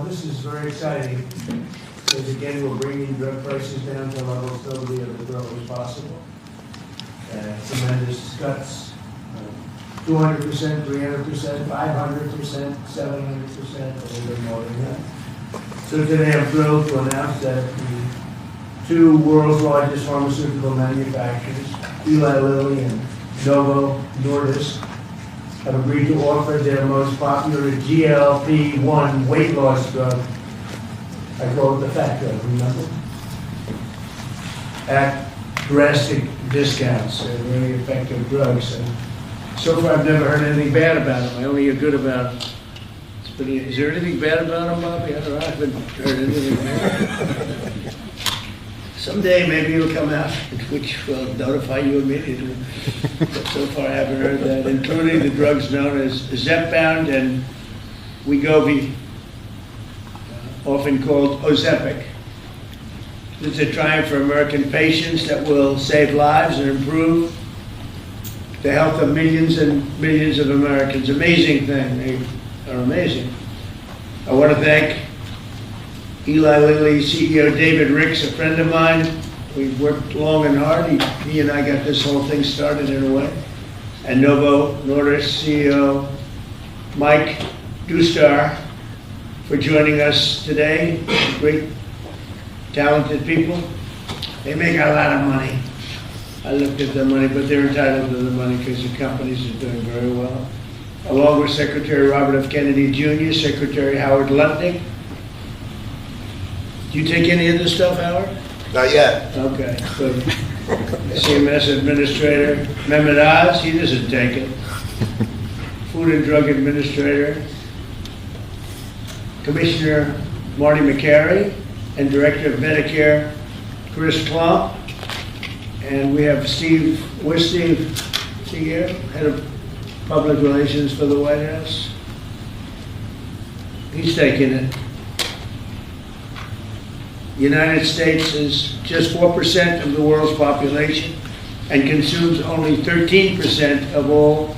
Well, this is very exciting, because again, we're bringing drug prices down to levels nobody ever thought was possible. Tremendous cuts, 200%, 300%, 500%, 700%, a little bit more than that. So today I'm thrilled to announce that the two world's largest pharmaceutical manufacturers, Eli Lilly and Novo Nordisk, have agreed to offer their most popular GLP-1 weight loss drug, I call it the fat drug, remember? At drastic discounts. They're very effective drugs. And so far, I've never heard anything bad about them. I only hear good about them. But is there anything bad about them, Bobby? I don't know. I haven't heard anything bad. Someday, maybe it'll come out, which will notify you immediately. But so far, I haven't heard that, including the drugs known as Zepbound and Wegovy, often called Ozempic. It's a triumph for American patients that will save lives and improve the health of millions and millions of Americans. Amazing thing. They are amazing. I want to thank Eli Lilly CEO David Ricks, a friend of mine. We've worked long and hard. He and I got this whole thing started in a way. And Novo Nordisk CEO Mike Doustar for joining us today. Great, talented people. They make a lot of money. I looked at the money, but they're entitled to the money because the companies are doing very well. Along with Secretary Robert F. Kennedy Jr., Secretary Howard Lutnick. Do you take any of this stuff, Howard? Not yet. Okay, good. CMS Administrator Mehmet Oz, he doesn't take it. Food and Drug Administrator Commissioner Marty McCary, and Director of Medicare Chris Klump. And we have Steve, where's Steve? Is he here? Head of Public Relations for the White House. He's taking it. The United States is just 4% of the world's population and consumes only 13% of all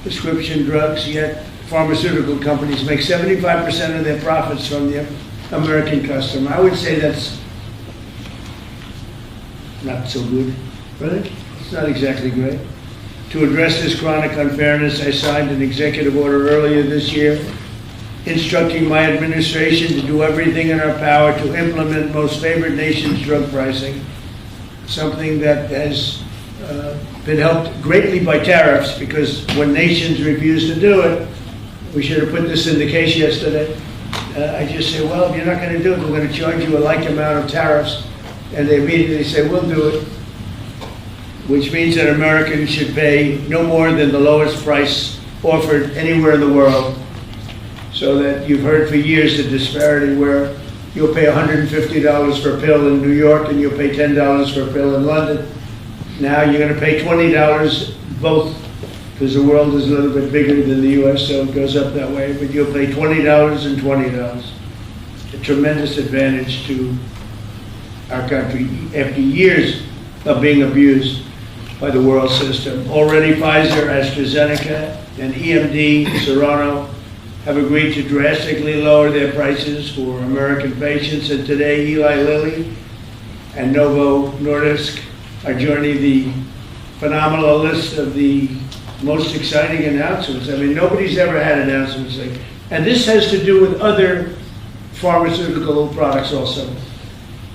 prescription drugs, yet pharmaceutical companies make 75% of their profits from the American customer. I would say that's not so good, really. It's not exactly great. To address this chronic unfairness, I signed an executive order earlier this year instructing my administration to do everything in our power to implement most favored nations drug pricing, something that has been helped greatly by tariffs, because when nations refuse to do it, we should have put this in the case yesterday. I just say, well, if you're not going to do it, we're going to charge you a like amount of tariffs. And they immediately say, we'll do it, which means that Americans should pay no more than the lowest price offered anywhere in the world. So that you've heard for years the disparity where you'll pay $150 for a pill in New York and you'll pay $10 for a pill in London. Now you're going to pay $20 both, because the world is a little bit bigger than the US, so it goes up that way, but you'll pay $20 and $20. A tremendous advantage to our country after years of being abused by the world system. Already Pfizer, AstraZeneca, and EMD, Serono, have agreed to drastically lower their prices for American patients, and today Eli Lilly and Novo Nordisk are joining the phenomenal list of the most exciting announcements. I mean, nobody's ever had announcements like, and this has to do with other pharmaceutical products also.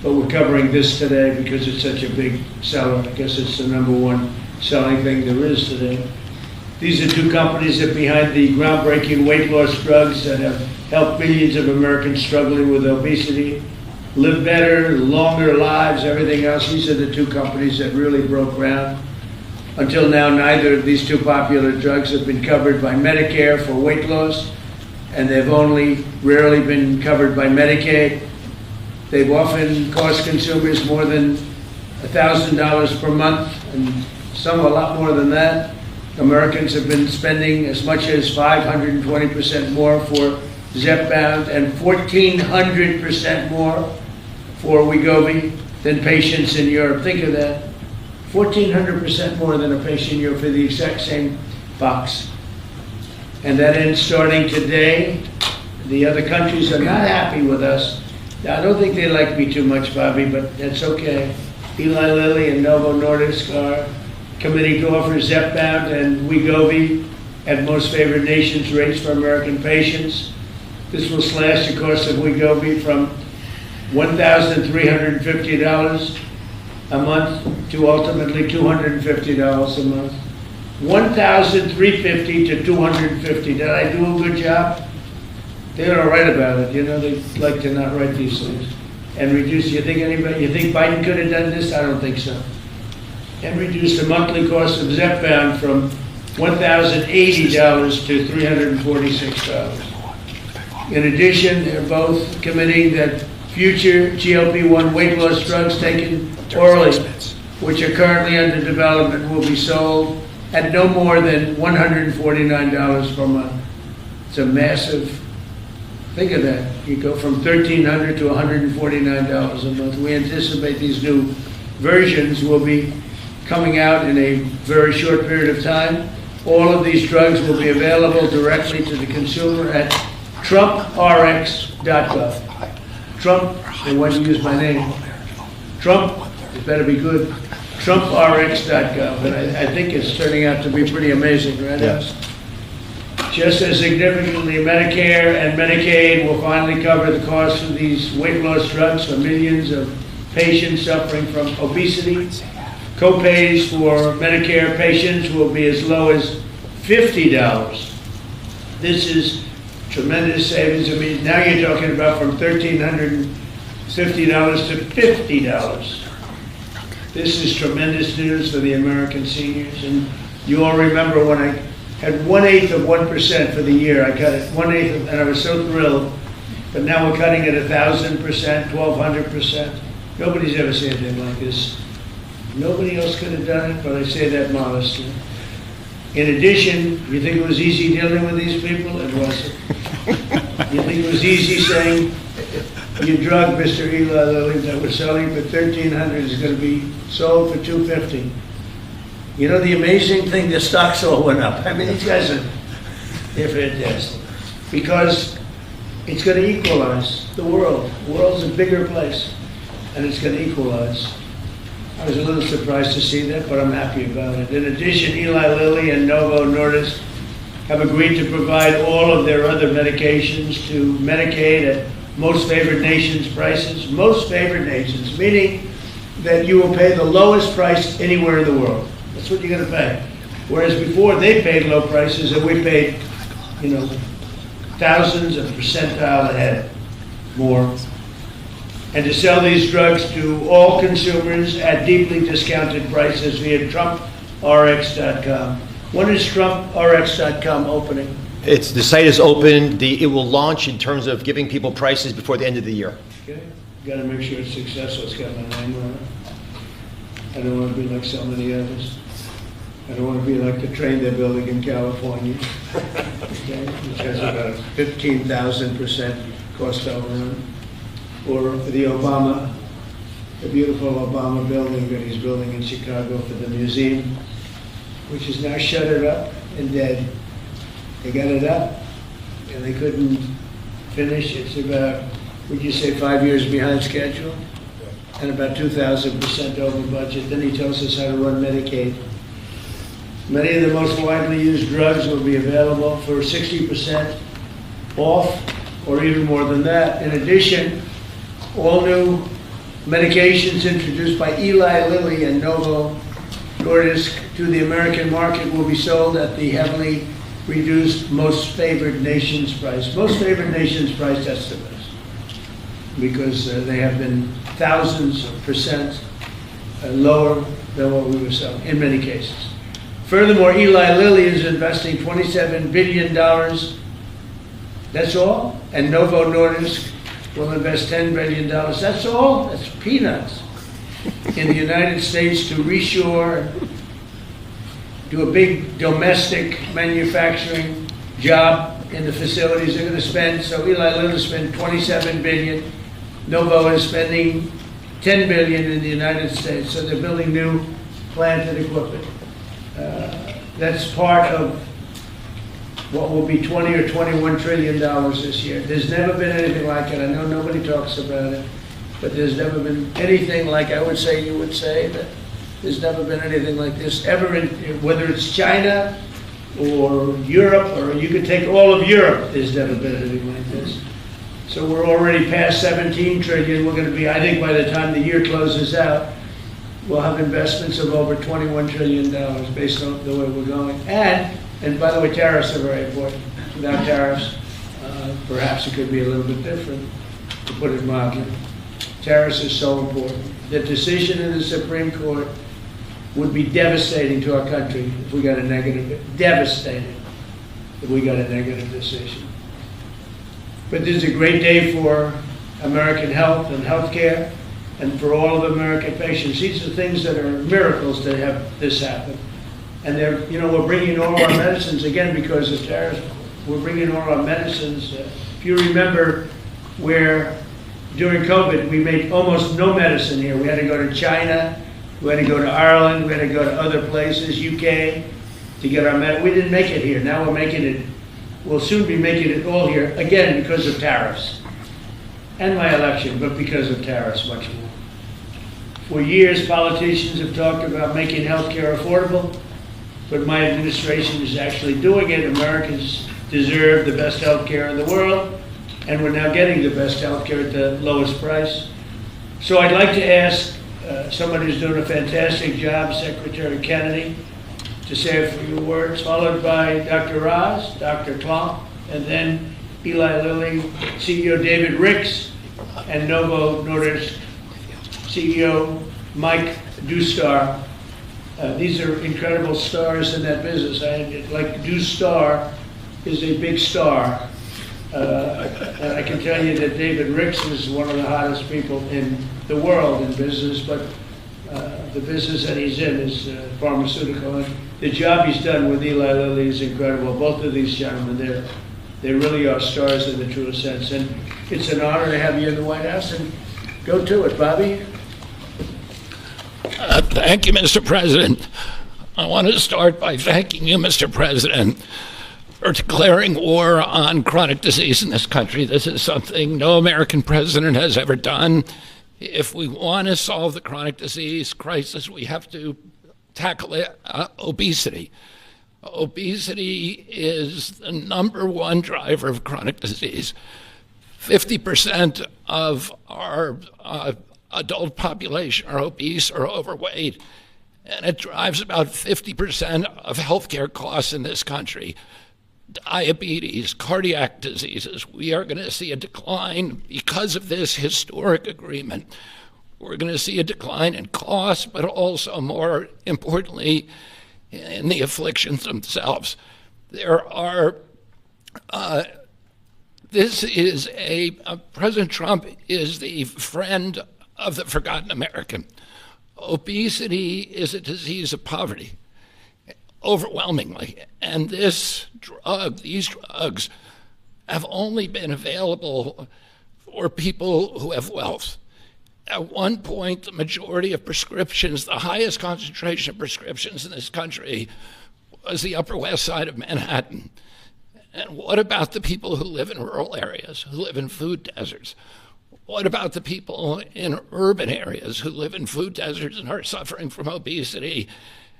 But we're covering this today because it's such a big seller. I guess it's the #1 selling thing there is today. These are two companies that are behind the groundbreaking weight loss drugs that have helped millions of Americans struggling with obesity live better, longer lives, everything else. These are the two companies that really broke ground. Until now, neither of these two popular drugs have been covered by Medicare for weight loss, and they've only rarely been covered by Medicaid. They've often cost consumers more than $1,000 per month, and some a lot more than that. Americans have been spending as much as 520% more for Zepbound and 1,400% more for Wegovy than patients in Europe. Think of that. 1,400% more than a patient in Europe for the exact same box. And that ends starting today. The other countries are not happy with us. Now, I don't think they like me too much, Bobby, but that's okay. Eli Lilly and Novo Nordisk are committing to offer Zepbound and Wegovy at most favored nations rates for American patients. This will slash the cost of Wegovy from $1,350 a month to ultimately $250 a month. $1,350 to $250. Did I do a good job? They don't write about it. You know, they like to not write these things. And reduce, you think Biden could have done this? I don't think so. And reduce the monthly cost of Zepbound from $1,080 to $346. In addition, they're both committing that future GLP-1 weight loss drugs taken orally, which are currently under development, will be sold at no more than $149 per month. It's a massive, think of that. You go from $1,300 to $149 a month. We anticipate these new versions will be coming out in a very short period of time. All of these drugs will be available directly to the consumer at TrumpRx.gov. Trump, they want to use my name. Trump, it better be good. TrumpRx.gov. And I think it's turning out to be pretty amazing, right? Yes. Just as significantly, Medicare and Medicaid will finally cover the cost of these weight loss drugs for millions of patients suffering from obesity. Co-pays for Medicare patients will be as low as $50. This is tremendous savings. I mean, now you're talking about from $1,350 to $50. This is tremendous news for the American seniors. And you all remember when I had 1/8 of 1% for the year. I cut it 1/8, and I was so thrilled. But now we're cutting it 1,000%, 1,200%. Nobody's ever seen anything like this. Nobody else could have done it, but I say that modestly. In addition, you think it was easy dealing with these people? It wasn't. You think it was easy saying, your drug, Mr. Eli Lilly, that we're selling for $1,300 is going to be sold for $250. You know, the amazing thing, the stocks all went up. I mean, these guys are, they're fantastic. Because it's going to equalize the world. The world's a bigger place, and it's going to equalize. I was a little surprised to see that, but I'm happy about it. In addition, Eli Lilly and Novo Nordisk have agreed to provide all of their other medications to Medicaid at most favored nations prices. Most favored nations, meaning that you will pay the lowest price anywhere in the world. That's what you're going to pay. Whereas before, they paid low prices, and we paid, you know, thousands of percentile ahead more. And to sell these drugs to all consumers at deeply discounted prices via TrumpRx.com. When is TrumpRx.com opening? The site is open. It will launch in terms of giving people prices before the end of the year. Okay, got to make sure it's successful. It's got my name on it. I don't want to be like so many others. I don't want to be like the train they're building in California, okay, which has about 15,000% cost overrun. Or the beautiful Obama building that he's building in Chicago for the museum, which is now shuttered up and dead. They got it up, and they couldn't finish. It's about, would you say, 5 years behind schedule, and about 2,000% over budget. Then he tells us how to run Medicaid. Many of the most widely used drugs will be available for 60% off, or even more than that. In addition, all new medications introduced by Eli Lilly and Novo Nordisk to the American market will be sold at the heavily reduced most favored nations price. Most favored nations price estimates, because they have been thousands of percent lower than what we were selling in many cases. Furthermore, Eli Lilly is investing $27 billion. That's all. And Novo Nordisk will invest $10 billion. That's all. That's peanuts. In the United States to reshore, do a big domestic manufacturing job in the facilities they're going to spend. So Eli Lilly is spending $27 billion. Novo is spending $10 billion in the United States. So they're building new plant and equipment. That's part of what will be 20 or 21 trillion dollars this year. There's never been anything like it. I know nobody talks about it, but there's never been anything like, I would say, you would say, that there's never been anything like this ever, whether it's China or Europe, or you could take all of Europe, there's never been anything like this. So we're already past 17 trillion. We're going to be, I think by the time the year closes out, we'll have investments of over $21 trillion based on the way we're going. And by the way, tariffs are very important. Without tariffs, perhaps it could be a little bit different, to put it mildly. Tariffs are so important. The decision in the Supreme Court would be devastating to our country if we got a negative, devastating if we got a negative decision. But this is a great day for American health and healthcare, and for all of American patients. These are things that are miracles to have this happen. And they're, you know, we're bringing all our medicines, again, because of tariffs, we're bringing all our medicines. If you remember where during COVID, we made almost no medicine here. We had to go to China, we had to go to Ireland, we had to go to other places, UK, to get our medicine. We didn't make it here. Now we're making it, we'll soon be making it all here, again, because of tariffs. And my election, but because of tariffs much more. For years, politicians have talked about making health care affordable, but my administration is actually doing it. Americans deserve the best health care in the world, and we're now getting the best health care at the lowest price. So I'd like to ask somebody who's doing a fantastic job, Secretary Kennedy, to say a few words, followed by Dr. Roz, Dr. Klomp, and then Eli Lilly, CEO David Ricks, and Novo Nordisk CEO Mike Dustar. These are incredible stars in that business. Like Dustar is a big star. And I can tell you that David Ricks is one of the hottest people in the world in business, but the business that he's in is pharmaceutical. And the job he's done with Eli Lilly is incredible. Both of these gentlemen, they really are stars in the truest sense. And it's an honor to have you in the White House. And go to it, Bobby. Thank you, Mr. President. I want to start by thanking you, Mr. President, for declaring war on chronic disease in this country. This is something no American president has ever done. If we want to solve the chronic disease crisis, we have to tackle obesity. Obesity is the #1 driver of chronic disease. 50% of our adult population are obese or overweight, and it drives about 50% of healthcare costs in this country. Diabetes, cardiac diseases, we are going to see a decline because of this historic agreement. We're going to see a decline in costs, but also, more importantly, in the afflictions themselves. There are, President Trump is the friend of the forgotten American. Obesity is a disease of poverty, overwhelmingly. And these drugs have only been available for people who have wealth. At one point, the majority of prescriptions, the highest concentration of prescriptions in this country, was the Upper West Side of Manhattan. And what about the people who live in rural areas, who live in food deserts? What about the people in urban areas who live in food deserts and are suffering from obesity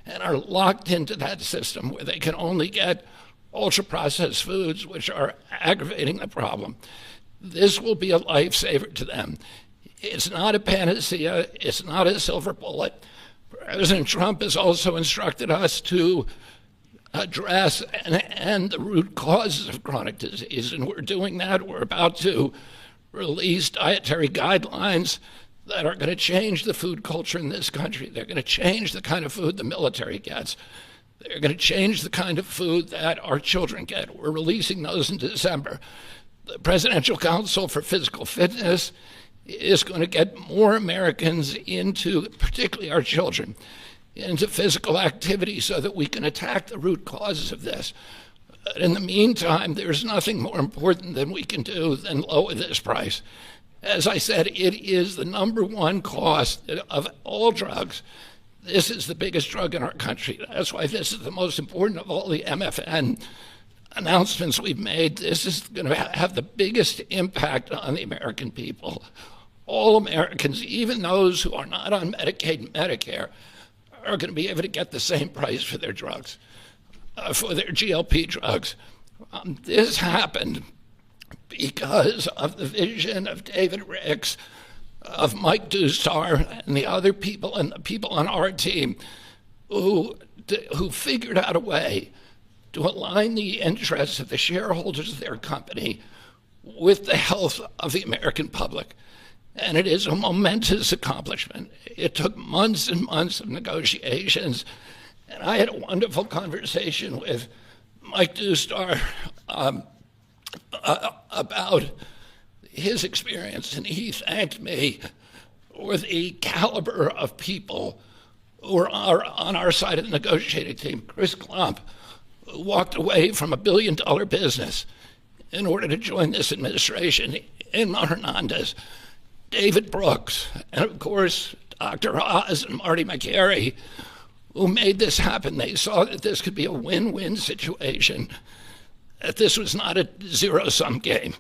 and are locked into that system where they can only get ultra-processed foods, which are aggravating the problem? This will be a lifesaver to them. It's not a panacea. It's not a silver bullet. President Trump has also instructed us to address and end the root causes of chronic disease, and we're doing that. We're about to release dietary guidelines that are going to change the food culture in this country. They're going to change the kind of food the military gets. They're going to change the kind of food that our children get. We're releasing those in December. The Presidential Council for Physical Fitness is going to get more Americans into, particularly our children, into physical activity so that we can attack the root causes of this. But in the meantime, there's nothing more important than we can do than lower this price. As I said, it is the #1 cost of all drugs. This is the biggest drug in our country. That's why this is the most important of all the MFN announcements we've made, this is going to have the biggest impact on the American people. All Americans, even those who are not on Medicaid and Medicare, are going to be able to get the same price for their drugs, for their GLP drugs. This happened because of the vision of David Ricks, of Mike Dusar, and the other people, and the people on our team who figured out a way to align the interests of the shareholders of their company with the health of the American public. And it is a momentous accomplishment. It took months and months of negotiations, and I had a wonderful conversation with Mike Dusar about his experience, and he thanked me for the caliber of people who are on our side of the negotiating team. Chris Klump, who walked away from $1 billion business in order to join this administration, Emma Hernandez, David Brooks, and of course, Dr. Oz and Marty McGarry, who made this happen. They saw that this could be a win-win situation, that this was not a zero-sum game.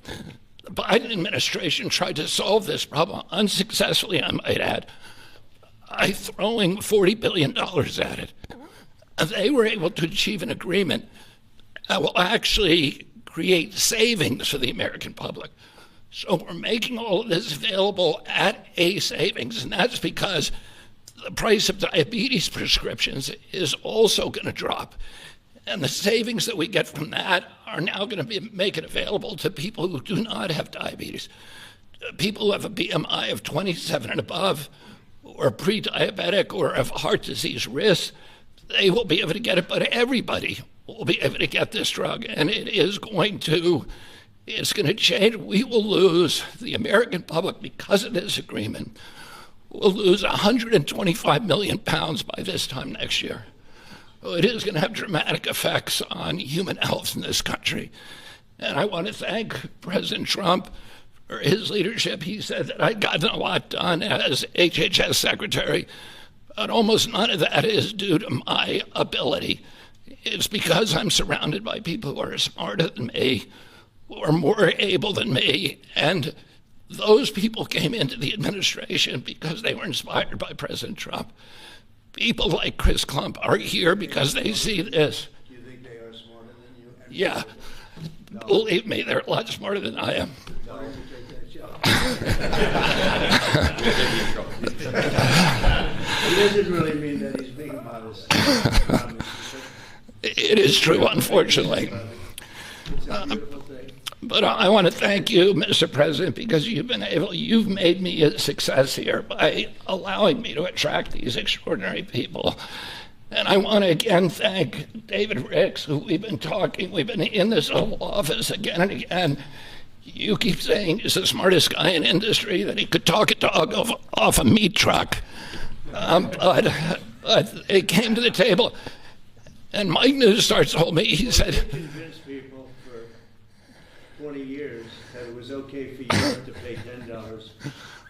The Biden administration tried to solve this problem unsuccessfully, I might add, by throwing $40 billion at it. And they were able to achieve an agreement that will actually create savings for the American public. So we're making all of this available at a savings, and that's because the price of diabetes prescriptions is also going to drop. And the savings that we get from that are now going to make it available to people who do not have diabetes, people who have a BMI of 27 and above, or pre-diabetic, or have heart disease risks. They will be able to get it, but everybody will be able to get this drug, and it's going to change. We will lose, the American public, because of this agreement, will lose 125 million pounds by this time next year. It is going to have dramatic effects on human health in this country. And I want to thank President Trump for his leadership. He said that I'd gotten a lot done as HHS secretary, but almost none of that is due to my ability. It's because I'm surrounded by people who are smarter than me, who are more able than me, and those people came into the administration because they were inspired by President Trump. People like Chris Klump are here because they see this. Do you think they are smarter than you? Yeah. Believe me, they're a lot smarter than I am. Tell them to take that job. He doesn't really mean that. He's being modest. It is true, unfortunately. It's a beautiful thing. But I want to thank you, Mr. President, because you've made me a success here by allowing me to attract these extraordinary people. And I want to again thank David Ricks, who we've been in this Oval Office again and again. You keep saying he's the smartest guy in industry, that he could talk a dog off a meat truck. But they came to the table, and Mike Dusar told me, he said, Convince people for 20 years that it was okay for Europe to pay $10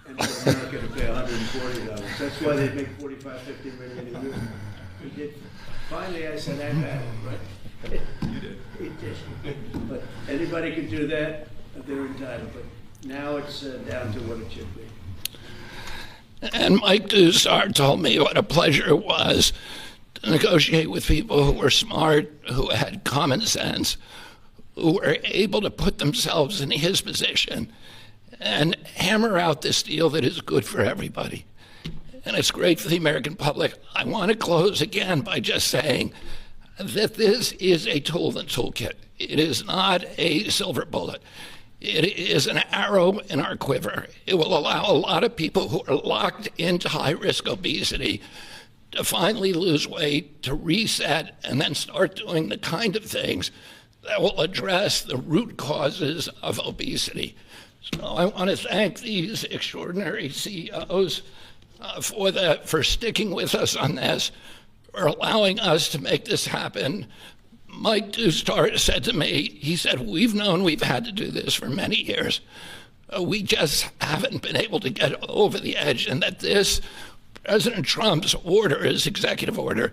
and for America to pay $140. That's why they make 45, 50 million a year. He did. Finally, I said, I've had it, right? You did. He did. But anybody can do that, they're entitled. But now it's down to what it should be. and Mike Dusar told me what a pleasure it was to negotiate with people who were smart, who had common sense, who were able to put themselves in his position and hammer out this deal that is good for everybody. And it's great for the American public. I want to close again by just saying that this is a tool in the toolkit. It is not a silver bullet. It is an arrow in our quiver. It will allow a lot of people who are locked into high-risk obesity to finally lose weight, to reset, and then start doing the kind of things that will address the root causes of obesity. So I want to thank these extraordinary CEOs for sticking with us on this, for allowing us to make this happen. Mike Dusar said to me, he said, we've known we've had to do this for many years. We just haven't been able to get over the edge, and that this, President Trump's order, his executive order,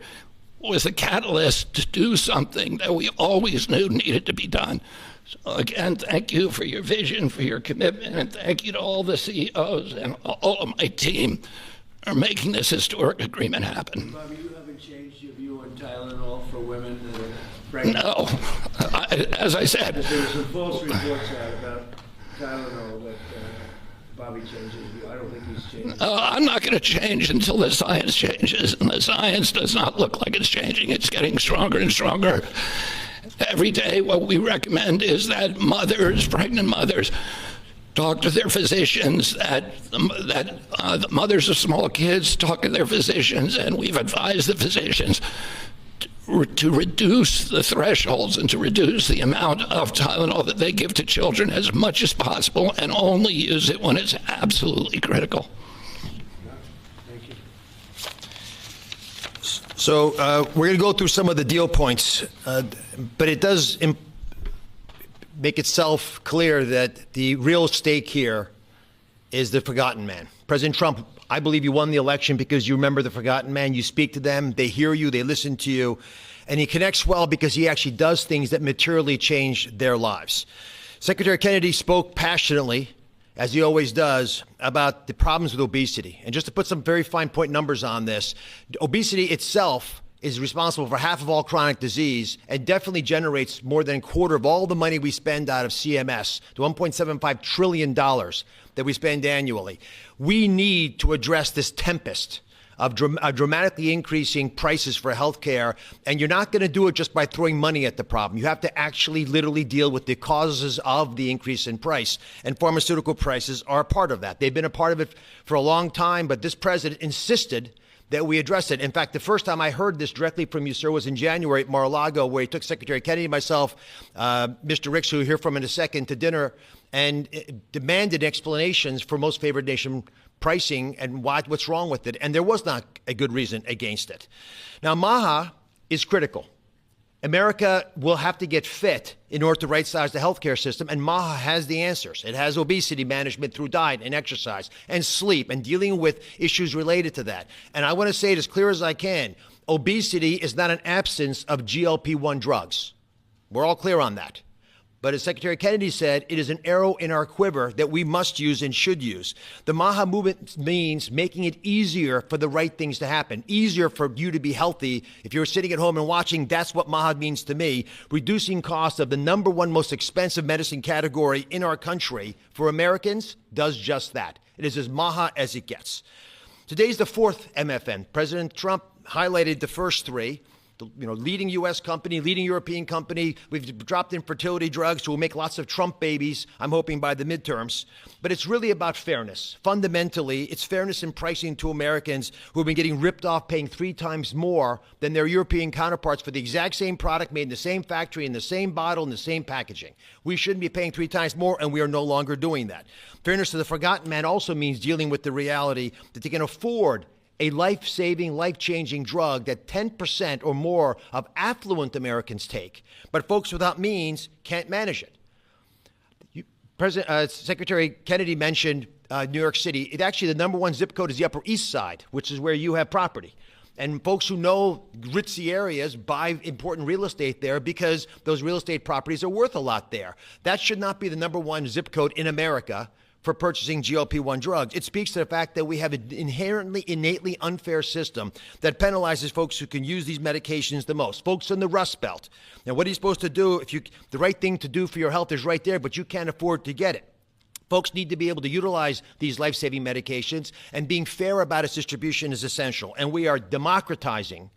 was a catalyst to do something that we always knew needed to be done. So again, thank you for your vision, for your commitment, and thank you to all the CEOs and all of my team for making this historic agreement happen. Bobby, you haven't changed your view on Tylenol for women that are pregnant? No, as I said, There were some false reports out about Tylenol that Bobby changed his view. I don't think he's changed. I'm not going to change until the science changes, and the science does not look like it's changing. It's getting stronger and stronger. Every day, what we recommend is that mothers, pregnant mothers, talk to their physicians, the mothers of small kids talk to their physicians, and we've advised the physicians to reduce the thresholds and to reduce the amount of Tylenol that they give to children as much as possible and only use it when it's absolutely critical. Thank you. So we're going to go through some of the deal points, but it does make itself clear that the real stake here is the forgotten man. President Trump, I believe you won the election because you remember the forgotten man. You speak to them, they hear you, they listen to you, and he connects well because he actually does things that materially change their lives. Secretary Kennedy spoke passionately, as he always does, about the problems with obesity. And just to put some very fine point numbers on this, obesity itself is responsible for half of all chronic disease and definitely generates more than a quarter of all the money we spend out of CMS, the $1.75 trillion that we spend annually. We need to address this tempest of dramatically increasing prices for healthcare, and you're not going to do it just by throwing money at the problem. You have to actually literally deal with the causes of the increase in price, and pharmaceutical prices are a part of that. They've been a part of it for a long time, but this president insisted that we address it. In fact, the first time I heard this directly from you, sir, was in January at Mar-a-Lago, where he took Secretary Kennedy, myself, Mr. Ricks, who you'll hear from in a second, to dinner, and demanded explanations for most favored nation pricing and what's wrong with it. And there was not a good reason against it. Now, MAHA is critical. America will have to get fit in order to right-size the healthcare system, and MAHA has the answers. It has obesity management through diet and exercise and sleep and dealing with issues related to that. And I want to say it as clear as I can, obesity is not an absence of GLP-1 drugs. We're all clear on that. But as Secretary Kennedy said, it is an arrow in our quiver that we must use and should use. The MAHA movement means making it easier for the right things to happen, easier for you to be healthy. If you're sitting at home and watching, that's what MAHA means to me. Reducing costs of the number one most expensive medicine category in our country for Americans does just that. It is as MAHA as it gets. Today's the fourth MFN. President Trump highlighted the first three. Leading U.S. company, leading European company. We've dropped in fertility drugs, so we'll make lots of Trump babies, I'm hoping, by the midterms. But it's really about fairness. Fundamentally, it's fairness in pricing to Americans who have been getting ripped off paying 3 times more than their European counterparts for the exact same product made in the same factory, in the same bottle, in the same packaging. We shouldn't be paying 3 times more, and we are no longer doing that. Fairness to the forgotten man also means dealing with the reality that they can afford a life-saving, life-changing drug that 10% or more of affluent Americans take, but folks without means can't manage it. Secretary Kennedy mentioned New York City. The number one zip code is the Upper East Side, which is where you have property. And folks who know ritzy areas buy important real estate there because those real estate properties are worth a lot there. That should not be the number one zip code in America for purchasing GLP-1 drugs. It speaks to the fact that we have an innately unfair system that penalizes folks who can use these medications the most, folks in the Rust Belt. Now, what are you supposed to do the right thing to do for your health is right there, but you can't afford to get it? Folks need to be able to utilize these life-saving medications, and being fair about its distribution is essential. And we are democratizing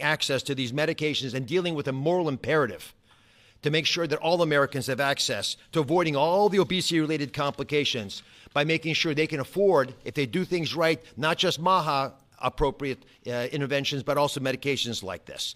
access to these medications and dealing with a moral imperative to make sure that all Americans have access to avoiding all the obesity-related complications by making sure they can afford, if they do things right, not just MAHA-appropriate interventions, but also medications like this.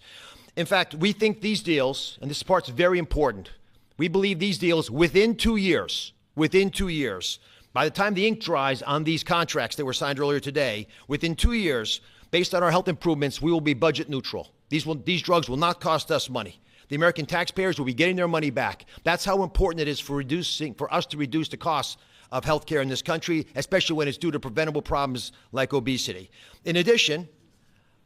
In fact, we think these deals, and this part's very important, we believe these deals within 2 years, by the time the ink dries on these contracts that were signed earlier today, within 2 years, based on our health improvements, we will be budget neutral. These drugs will not cost us money. The American taxpayers will be getting their money back. That's how important it is for us to reduce the costs of healthcare in this country, especially when it's due to preventable problems like obesity. In addition,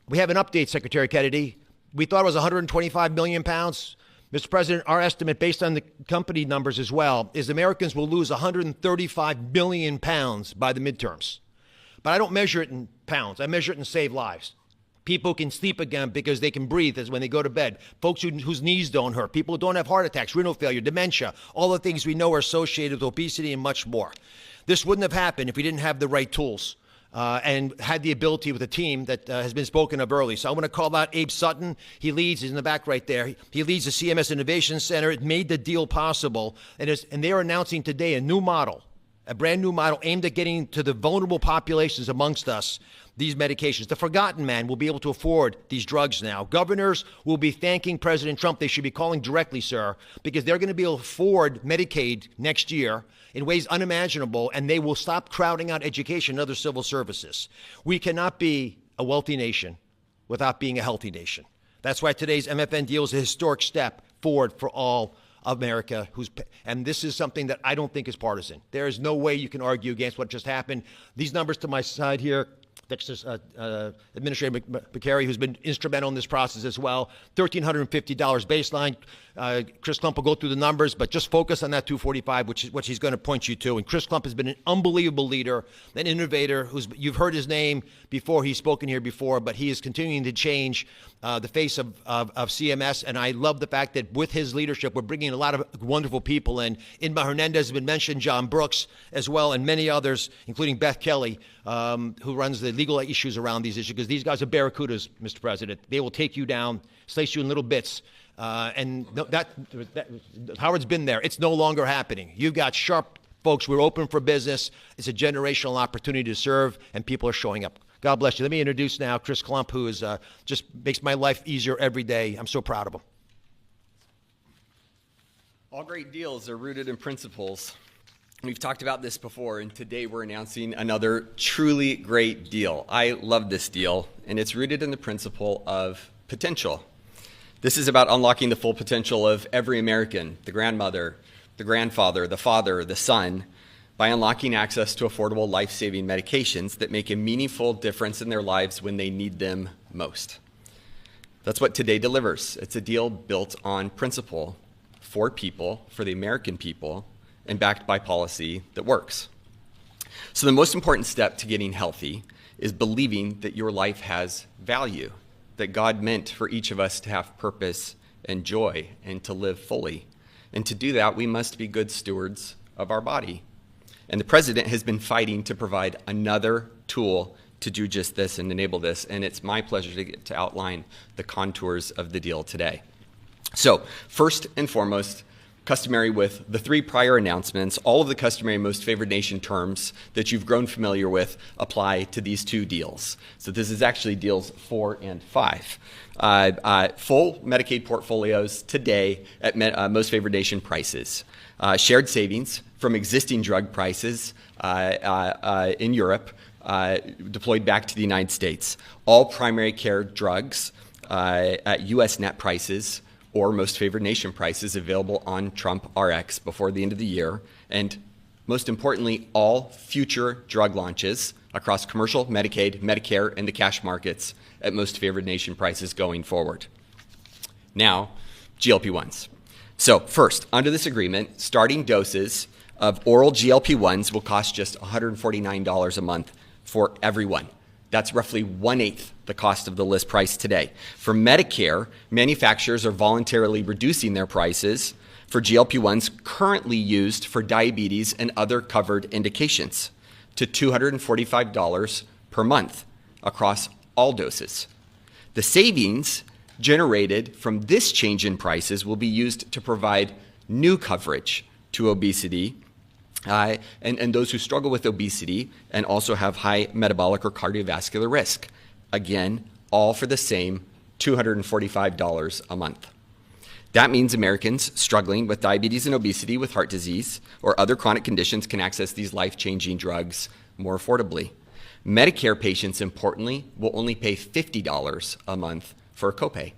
We have an update, Secretary Kennedy. We thought it was 125 million pounds. Mr. President, our estimate, based on the company numbers as well, is Americans will lose 135 billion pounds by the midterms. But I don't measure it in pounds. I measure it in saved lives. People can sleep again because they can breathe as when they go to bed. Folks whose knees don't hurt. People who don't have heart attacks, renal failure, dementia, all the things we know are associated with obesity and much more. This wouldn't have happened if we didn't have the right tools and had the ability with a team that has been spoken of early. So I want to call out Abe Sutton. He's in the back right there. He leads the CMS Innovation Center. It made the deal possible. And they're announcing today a new model, a brand new model aimed at getting to the vulnerable populations amongst us these medications. The forgotten man will be able to afford these drugs now. Governors will be thanking President Trump. They should be calling directly, sir, because they're going to be able to afford Medicaid next year in ways unimaginable, and they will stop crowding out education and other civil services. We cannot be a wealthy nation without being a healthy nation. That's why today's MFN deal is a historic step forward for all America, and this is something that I don't think is partisan. There is no way you can argue against what just happened. These numbers to my side here, that's Administrator McCary, who's been instrumental in this process as well. $1,350 baseline. Chris Klump will go through the numbers, but just focus on that 245, which is what he's going to point you to. And Chris Klump has been an unbelievable leader, an innovator. You've heard his name before. He's spoken here before, but he is continuing to change the face of CMS. And I love the fact that with his leadership, we're bringing a lot of wonderful people in. Inma Hernandez has been mentioned, John Brooks as well, and many others, including Beth Kelly, who runs the legal issues around these issues, because these guys are barracudas, Mr. President. They will take you down, slice you in little bits. Howard's been there. It's no longer happening. You've got sharp folks. We're open for business. It's a generational opportunity to serve, and people are showing up. God bless you. Let me introduce now Chris Klump, who is just makes my life easier every day. I'm so proud of him. All great deals are rooted in principles. We've talked about this before, and today we're announcing another truly great deal. I love this deal, and it's rooted in the principle of potential. This is about unlocking the full potential of every American, the grandmother, the grandfather, the father, the son, by unlocking access to affordable life-saving medications that make a meaningful difference in their lives when they need them most. That's what today delivers. It's a deal built on principle for people, for the American people, and backed by policy that works. So the most important step to getting healthy is believing that your life has value, that God meant for each of us to have purpose and joy and to live fully. And to do that, we must be good stewards of our body. And the president has been fighting to provide another tool to do just this and enable this. And it's my pleasure to get to outline the contours of the deal today. So first and foremost, customary with the three prior announcements, all of the customary most favored nation terms that you've grown familiar with apply to these two deals. So this is actually deals 4 and 5. Full Medicaid portfolios today at most favored nation prices. Shared savings from existing drug prices in Europe deployed back to the United States. All primary care drugs at U.S. net prices or most favored nation prices available on Trump RX before the end of the year. And most importantly, all future drug launches across commercial, Medicaid, Medicare, and the cash markets at most favored nation prices going forward. Now, GLP-1s. So first, under this agreement, starting doses of oral GLP-1s will cost just $149 a month for everyone. That's roughly 1/8 the cost of the list price today. For Medicare, manufacturers are voluntarily reducing their prices for GLP-1s currently used for diabetes and other covered indications to $245 per month across all doses. The savings generated from this change in prices will be used to provide new coverage to obesity and those who struggle with obesity and also have high metabolic or cardiovascular risk. Again, all for the same $245 a month. That means Americans struggling with diabetes and obesity, with heart disease, or other chronic conditions can access these life-changing drugs more affordably. Medicare patients, importantly, will only pay $50 a month for a copay.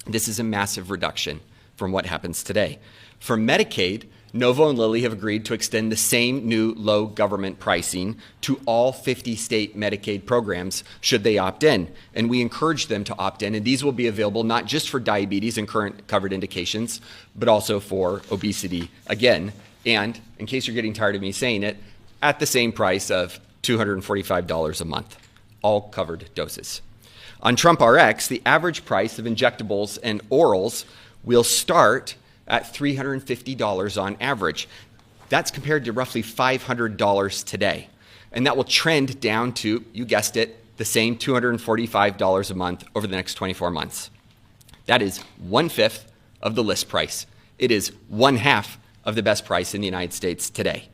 This is a massive reduction from what happens today. For Medicaid, Novo and Lilly have agreed to extend the same new low government pricing to all 50 state Medicaid programs should they opt in. And we encourage them to opt in. And these will be available not just for diabetes and current covered indications, but also for obesity again. And in case you're getting tired of me saying it, at the same price of $245 a month, all covered doses. On Trump RX, the average price of injectables and orals will start at $350 on average. That's compared to roughly $500 today. And that will trend down to, you guessed it, the same $245 a month over the next 24 months. That is 1/5 of the list price. It is 1/2 of the best price in the United States today.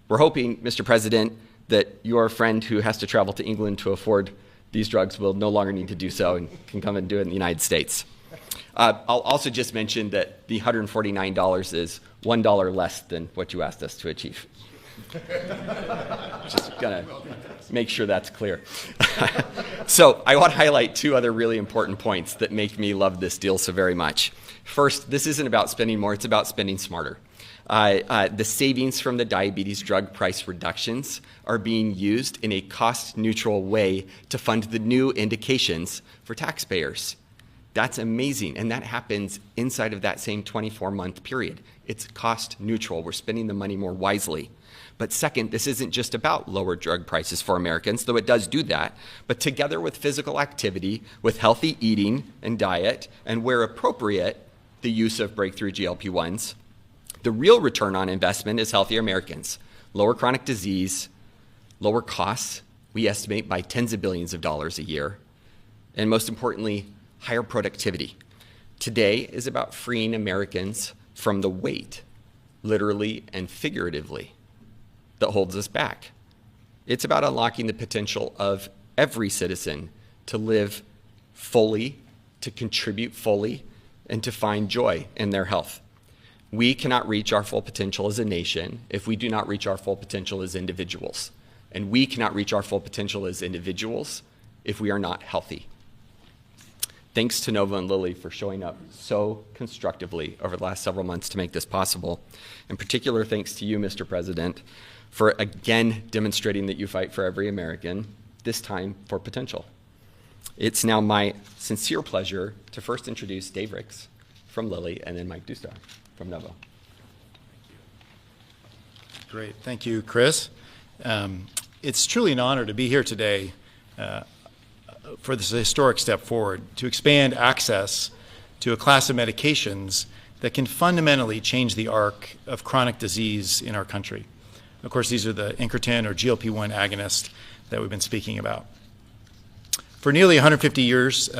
We're hoping, Mr. President, that your friend who has to travel to England to afford these drugs will no longer need to do so and can come and do it in the United States. I'll also just mention that the $149 is $1 less than what you asked us to achieve. Just gonna make sure that's clear. So I want to highlight two other really important points that make me love this deal so very much. First, this isn't about spending more, it's about spending smarter. The savings from the diabetes drug price reductions are being used in a cost-neutral way to fund the new indications for taxpayers. That's amazing, and that happens inside of that same 24-month period. It's cost neutral. We're spending the money more wisely. But second, this isn't just about lower drug prices for Americans, though it does do that, but together with physical activity, with healthy eating and diet, and where appropriate, the use of breakthrough GLP-1s, the real return on investment is healthier Americans, lower chronic disease, lower costs, we estimate by tens of billions of dollars a year, and most importantly, higher productivity. Today is about freeing Americans from the weight, literally and figuratively, that holds us back. It's about unlocking the potential of every citizen to live fully, to contribute fully, and to find joy in their health. We cannot reach our full potential as a nation if we do not reach our full potential as individuals. And we cannot reach our full potential as individuals if we are not healthy. Thanks to Novo and Lilly for showing up so constructively over the last several months to make this possible. In particular, thanks to you, Mr. President, for again demonstrating that you fight for every American, this time for potential. It's now my sincere pleasure to first introduce Dave Ricks from Lilly and then Mike Dustar from Novo. Great. Thank you, Chris. It's truly an honor to be here today for this historic step forward to expand access to a class of medications that can fundamentally change the arc of chronic disease in our country. Of course, these are the incretin or GLP-1 agonists that we've been speaking about. For nearly 150 years,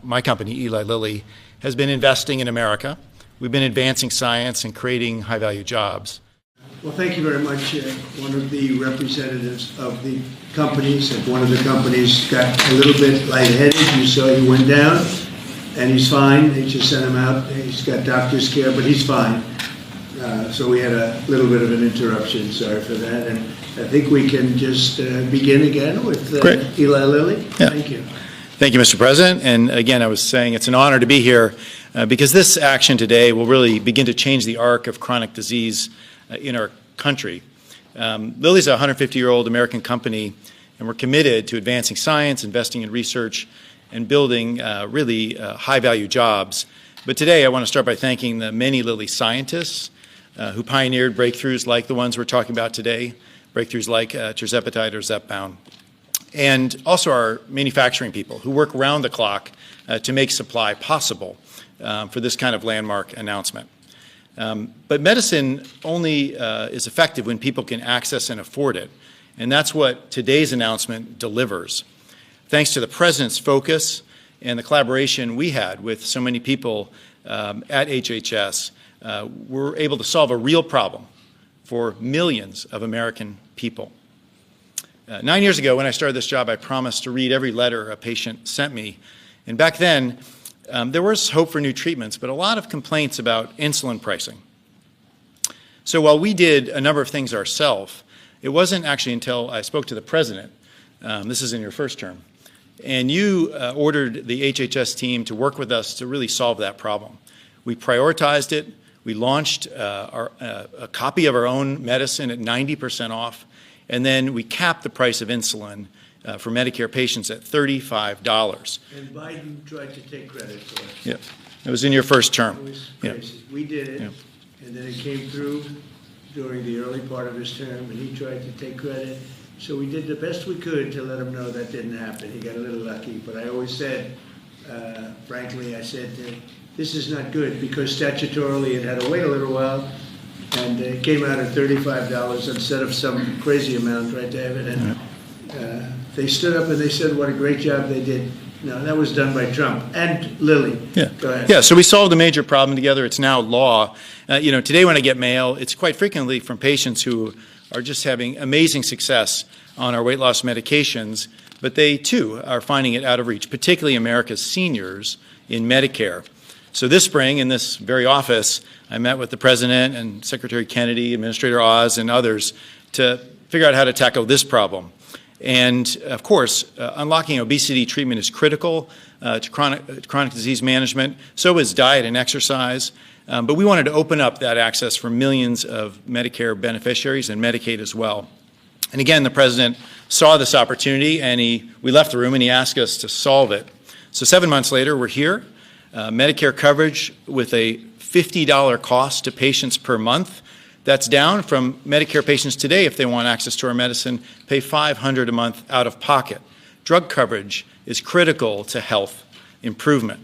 my company, Eli Lilly, has been investing in America. We've been advancing science and creating high-value jobs. Well, thank you very much. One of the representatives of the companies, and one of the companies got a little bit lightheaded. You saw he went down, and he's fine. They just sent him out. He's got doctor's care, but he's fine. So we had a little bit of an interruption. Sorry for that. And I think we can just begin again with Eli Lilly. Yeah. Thank you. Thank you, Mr. President. And again, I was saying it's an honor to be here because this action today will really begin to change the arc of chronic disease in our country. Lilly's a 150-year-old American company, and we're committed to advancing science, investing in research, and building really high-value jobs. But today, I want to start by thanking the many Lilly scientists who pioneered breakthroughs like the ones we're talking about today, breakthroughs like tirzepatide or Zepbound, and also our manufacturing people who work around the clock to make supply possible for this kind of landmark announcement. But medicine only is effective when people can access and afford it, and that's what today's announcement delivers. Thanks to the President's focus and the collaboration we had with so many people at HHS, we're able to solve a real problem for millions of American people. 9 years ago, when I started this job, I promised to read every letter a patient sent me, and back then, there was hope for new treatments, but a lot of complaints about insulin pricing. So while we did a number of things ourselves, it wasn't actually until I spoke to the President, this is in your first term, and you ordered the HHS team to work with us to really solve that problem. We prioritized it, We launched a copy of our own medicine at 90% off, and then we capped the price of insulin for Medicare patients at $35. And Biden tried to take credit for it. Yeah, it was in your first It term. was Yeah. crazy. We did it, Yeah. and then it came through during the early part of his term, and he tried to take credit. So we did the best we could to let him know that didn't happen. He got a little lucky, but I always said, frankly, I said, this is not good, because statutorily it had to wait a little while, and it came out at $35 instead of some crazy amount, right, David? And they stood up and they said what a great job they did. No, that was done by Trump and Lilly. Yeah. Go ahead. Yeah, so we solved a major problem together. It's now law. Today when I get mail, it's quite frequently from patients who are just having amazing success on our weight loss medications, but they too are finding it out of reach, particularly America's seniors in Medicare. So this spring, in this very office, I met with the President and Secretary Kennedy, Administrator Oz, and others to figure out how to tackle this problem. And of course, unlocking obesity treatment is critical to chronic disease management. So is diet and exercise. But we wanted to open up that access for millions of Medicare beneficiaries and Medicaid as well. And again, the President saw this opportunity, and we left the room and he asked us to solve it. So 7 months later, we're here. Medicare coverage with a $50 cost to patients per month. That's down from Medicare patients today, if they want access to our medicine, pay $500 a month out of pocket. Drug coverage is critical to health improvement.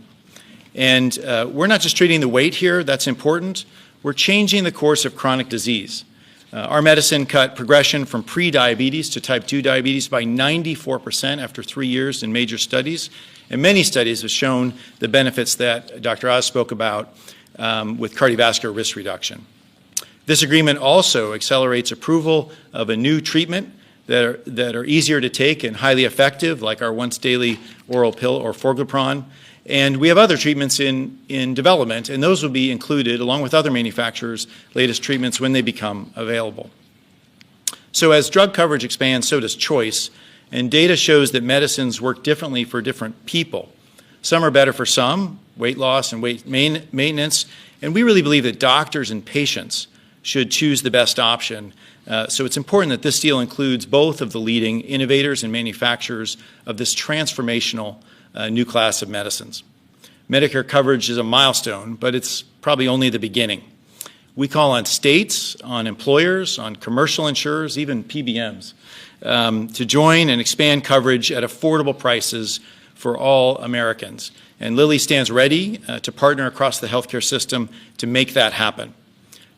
And we're not just treating the weight here, that's important. We're changing the course of chronic disease. Our medicine cut progression from pre-diabetes to type 2 diabetes by 94% after 3 years in major studies. And many studies have shown the benefits that Dr. Oz spoke about with cardiovascular risk reduction. This agreement also accelerates approval of a new treatment that are easier to take and highly effective, like our once-daily oral pill or Orforglipron. And we have other treatments in development, and those will be included, along with other manufacturers' latest treatments when they become available. So as drug coverage expands, so does choice, and data shows that medicines work differently for different people. Some are better for some, weight loss and weight maintenance, and we really believe that doctors and patients should choose the best option. So it's important that this deal includes both of the leading innovators and manufacturers of this transformational new class of medicines. Medicare coverage is a milestone, but it's probably only the beginning. We call on states, on employers, on commercial insurers, even PBMs, to join and expand coverage at affordable prices for all Americans. And Lilly stands ready to partner across the healthcare system to make that happen.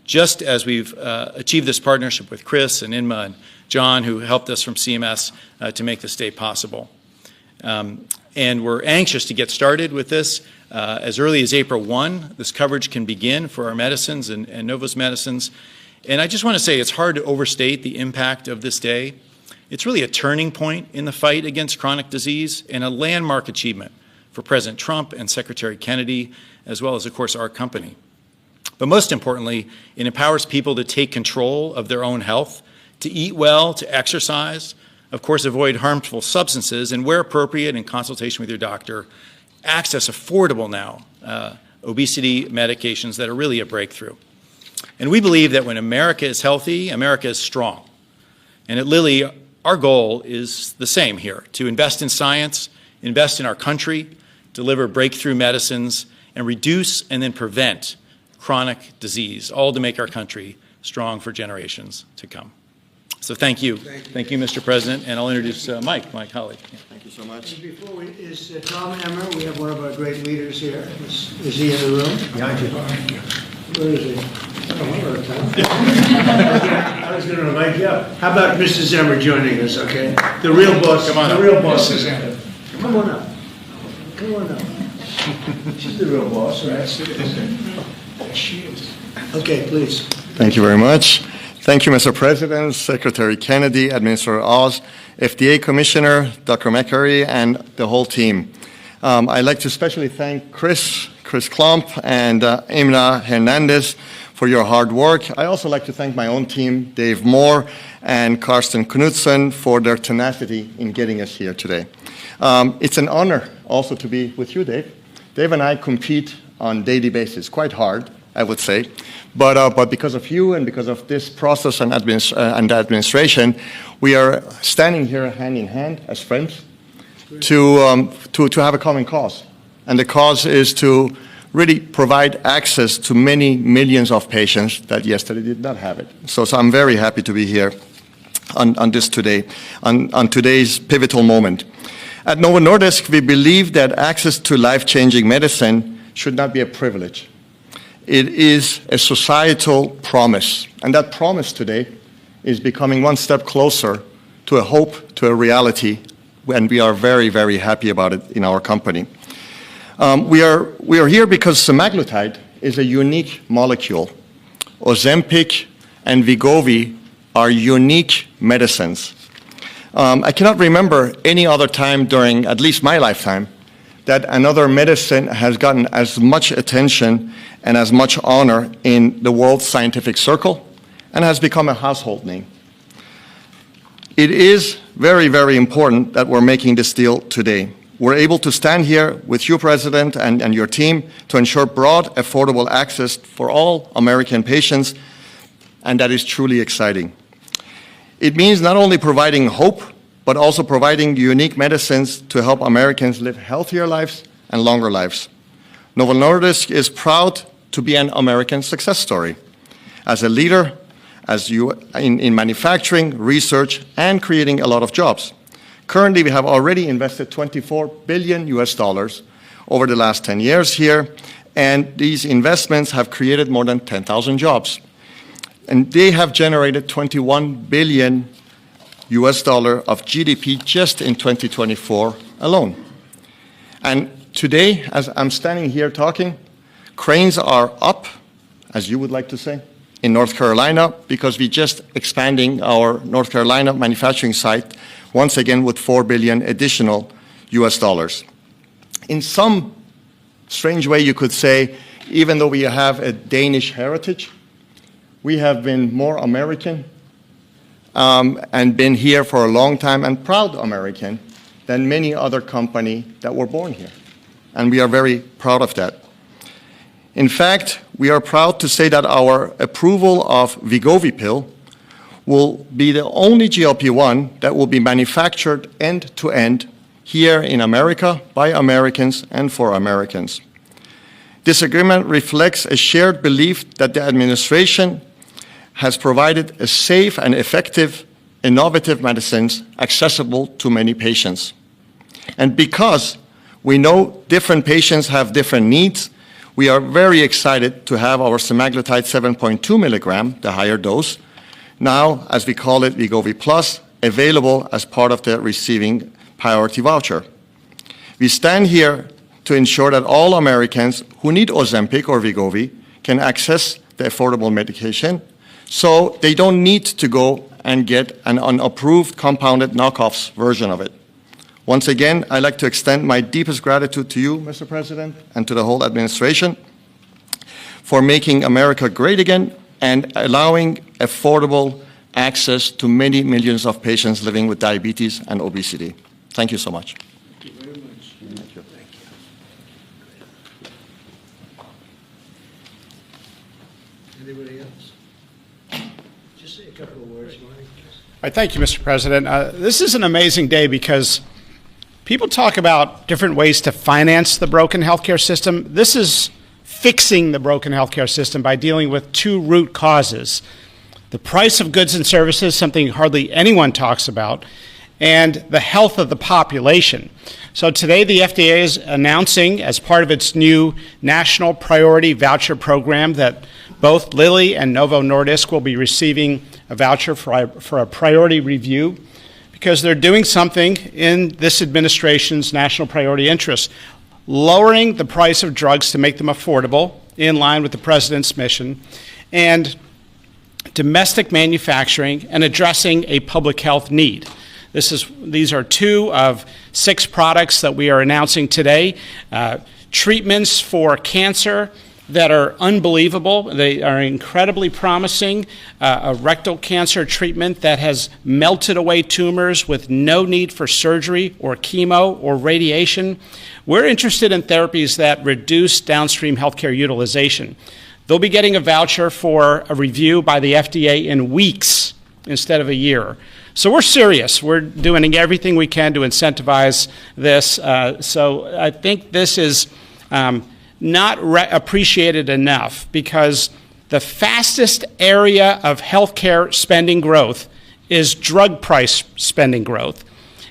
Just as we've achieved this partnership with Chris and Inma and John, who helped us from CMS to make this day possible. And we're anxious to get started with this. As early as April 1, this coverage can begin for our medicines and Novo's medicines. And I just want to say it's hard to overstate the impact of this day. It's really a turning point in the fight against chronic disease and a landmark achievement for President Trump and Secretary Kennedy, as well as, of course, our company. But most importantly, it empowers people to take control of their own health, to eat well, to exercise, of course, avoid harmful substances, and where appropriate, in consultation with your doctor, access affordable now obesity medications that are really a breakthrough. And we believe that when America is healthy, America is strong. And at Lilly, our goal is the same here, to invest in science, invest in our country, deliver breakthrough medicines, and reduce and then prevent chronic disease, all to make our country strong for generations to come. So thank you. Thank you, Mr. President. And I'll introduce Mike, my colleague. Yeah. Thank you so much. Before we, is Tom Emmer, we have one of our great leaders here. Is he in the room? Behind you. Where is he? I was going to invite you up. How about Mrs. Emmer joining us, okay? The real boss. Come on the up. real boss. Come on up. Come on up. She's the real boss, right? She is. Okay, please. Thank you very much. Thank you, Mr. President, Secretary Kennedy, Administrator Oz, FDA Commissioner, Dr. McCurry, and the whole team. I'd like to especially thank Chris Klump and Imna Hernandez for your hard work. I also like to thank my own team, Dave Moore and Karsten Knudsen, for their tenacity in getting us here today. It's an honor also to be with you, Dave. Dave and I compete on a daily basis, quite hard, I would say. But because of you and because of this process and the administration, we are standing here hand in hand as friends to have a common cause. And the cause is to really provide access to many millions of patients that yesterday did not have it. So I'm very happy to be here on this today, on today's pivotal moment. At Novo Nordisk, we believe that access to life-changing medicine should not be a privilege. It is a societal promise, and that promise today is becoming one step closer to a hope, to a reality, and we are very, very happy about it in our company. We are here because semaglutide is a unique molecule. Ozempic and Wegovy are unique medicines. I cannot remember any other time during at least my lifetime that another medicine has gotten as much attention and as much honor in the world scientific circle and has become a household name. It is very, very important that we're making this deal today. We're able to stand here with you, President, and your team to ensure broad, affordable access for all American patients, and that is truly exciting. It means not only providing hope, but also providing unique medicines to help Americans live healthier lives and longer lives. Novo Nordisk is proud to be an American success story. As a leader, in manufacturing, research, and creating a lot of jobs. Currently, we have already invested $24 billion over the last 10 years here, and these investments have created more than 10,000 jobs. And they have generated $21 billion of GDP just in 2024 alone. And today, as I'm standing here talking, cranes are up, as you would like to say, in North Carolina, because we're just expanding our North Carolina manufacturing site once again with $4 billion additional US. In some strange way, you could say, even though we have a Danish heritage, we have been more American and been here for a long time and proud American than many other companies that were born here. And we are very proud of that. In fact, we are proud to say that our approval of Wegovy pill will be the only GLP-1 that will be manufactured end-to-end here in America by Americans and for Americans. This agreement reflects a shared belief that the administration has provided a safe and effective, innovative medicines accessible to many patients. And because we know different patients have different needs, we are very excited to have our semaglutide 7.2 milligram, the higher dose, now, as we call it, Wegovy Plus, available as part of the receiving priority voucher. We stand here to ensure that all Americans who need Ozempic or Wegovy can access the affordable medication, so they don't need to go and get an unapproved compounded knockoffs version of it. Once again, I'd like to extend my deepest gratitude to you, Mr. President, and to the whole administration for making America great again and allowing affordable access to many millions of patients living with diabetes and obesity. Thank you so much. Thank you very much. Thank you. Thank you. Anybody else? Just say a couple of words, Mike. Thank you, Mr. President. This is an amazing day because people talk about different ways to finance the broken healthcare system. This is fixing the broken healthcare system by dealing with two root causes: the price of goods and services, something hardly anyone talks about, and the health of the population. So today the FDA is announcing, as part of its new National Priority Voucher Program, that both Lilly and Novo Nordisk will be receiving a voucher for a priority review, because they're doing something in this administration's national priority interest, lowering the price of drugs to make them affordable, in line with the president's mission, and domestic manufacturing and addressing a public health need. These are two of 6 products that we are announcing today. Treatments for cancer that are unbelievable. They are incredibly promising. A rectal cancer treatment that has melted away tumors with no need for surgery or chemo or radiation. We're interested in therapies that reduce downstream healthcare utilization. they'll be getting a voucher for a review by the FDA in weeks instead of a year. So we're serious. We're doing everything we can to incentivize this. So I think this is not appreciated enough, because the fastest area of healthcare spending growth is drug price spending growth.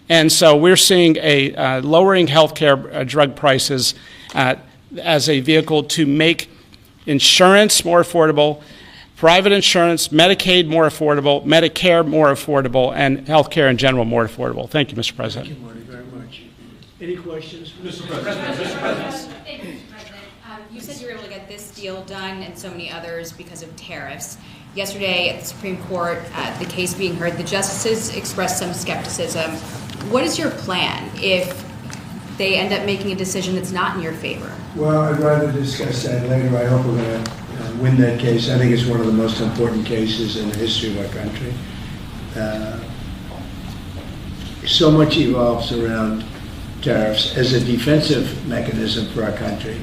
And so we're seeing a lowering healthcare drug prices as a vehicle to make insurance more affordable, private insurance, Medicaid more affordable, Medicare more affordable, and healthcare in general more affordable. Thank you, Mr. President. Thank you, Marty, very much. Any questions? Mr. President. Thank you, Mr. President. You said you were able to get this deal done and so many others because of tariffs. Yesterday at the Supreme Court, the case being heard, the justices expressed some skepticism. What is your plan if they end up making a decision that's not in your favor? Well, I'd rather discuss that later. I hope we're going to win that case. I think it's one of the most important cases in the history of our country. So much evolves around tariffs as a defensive mechanism for our country.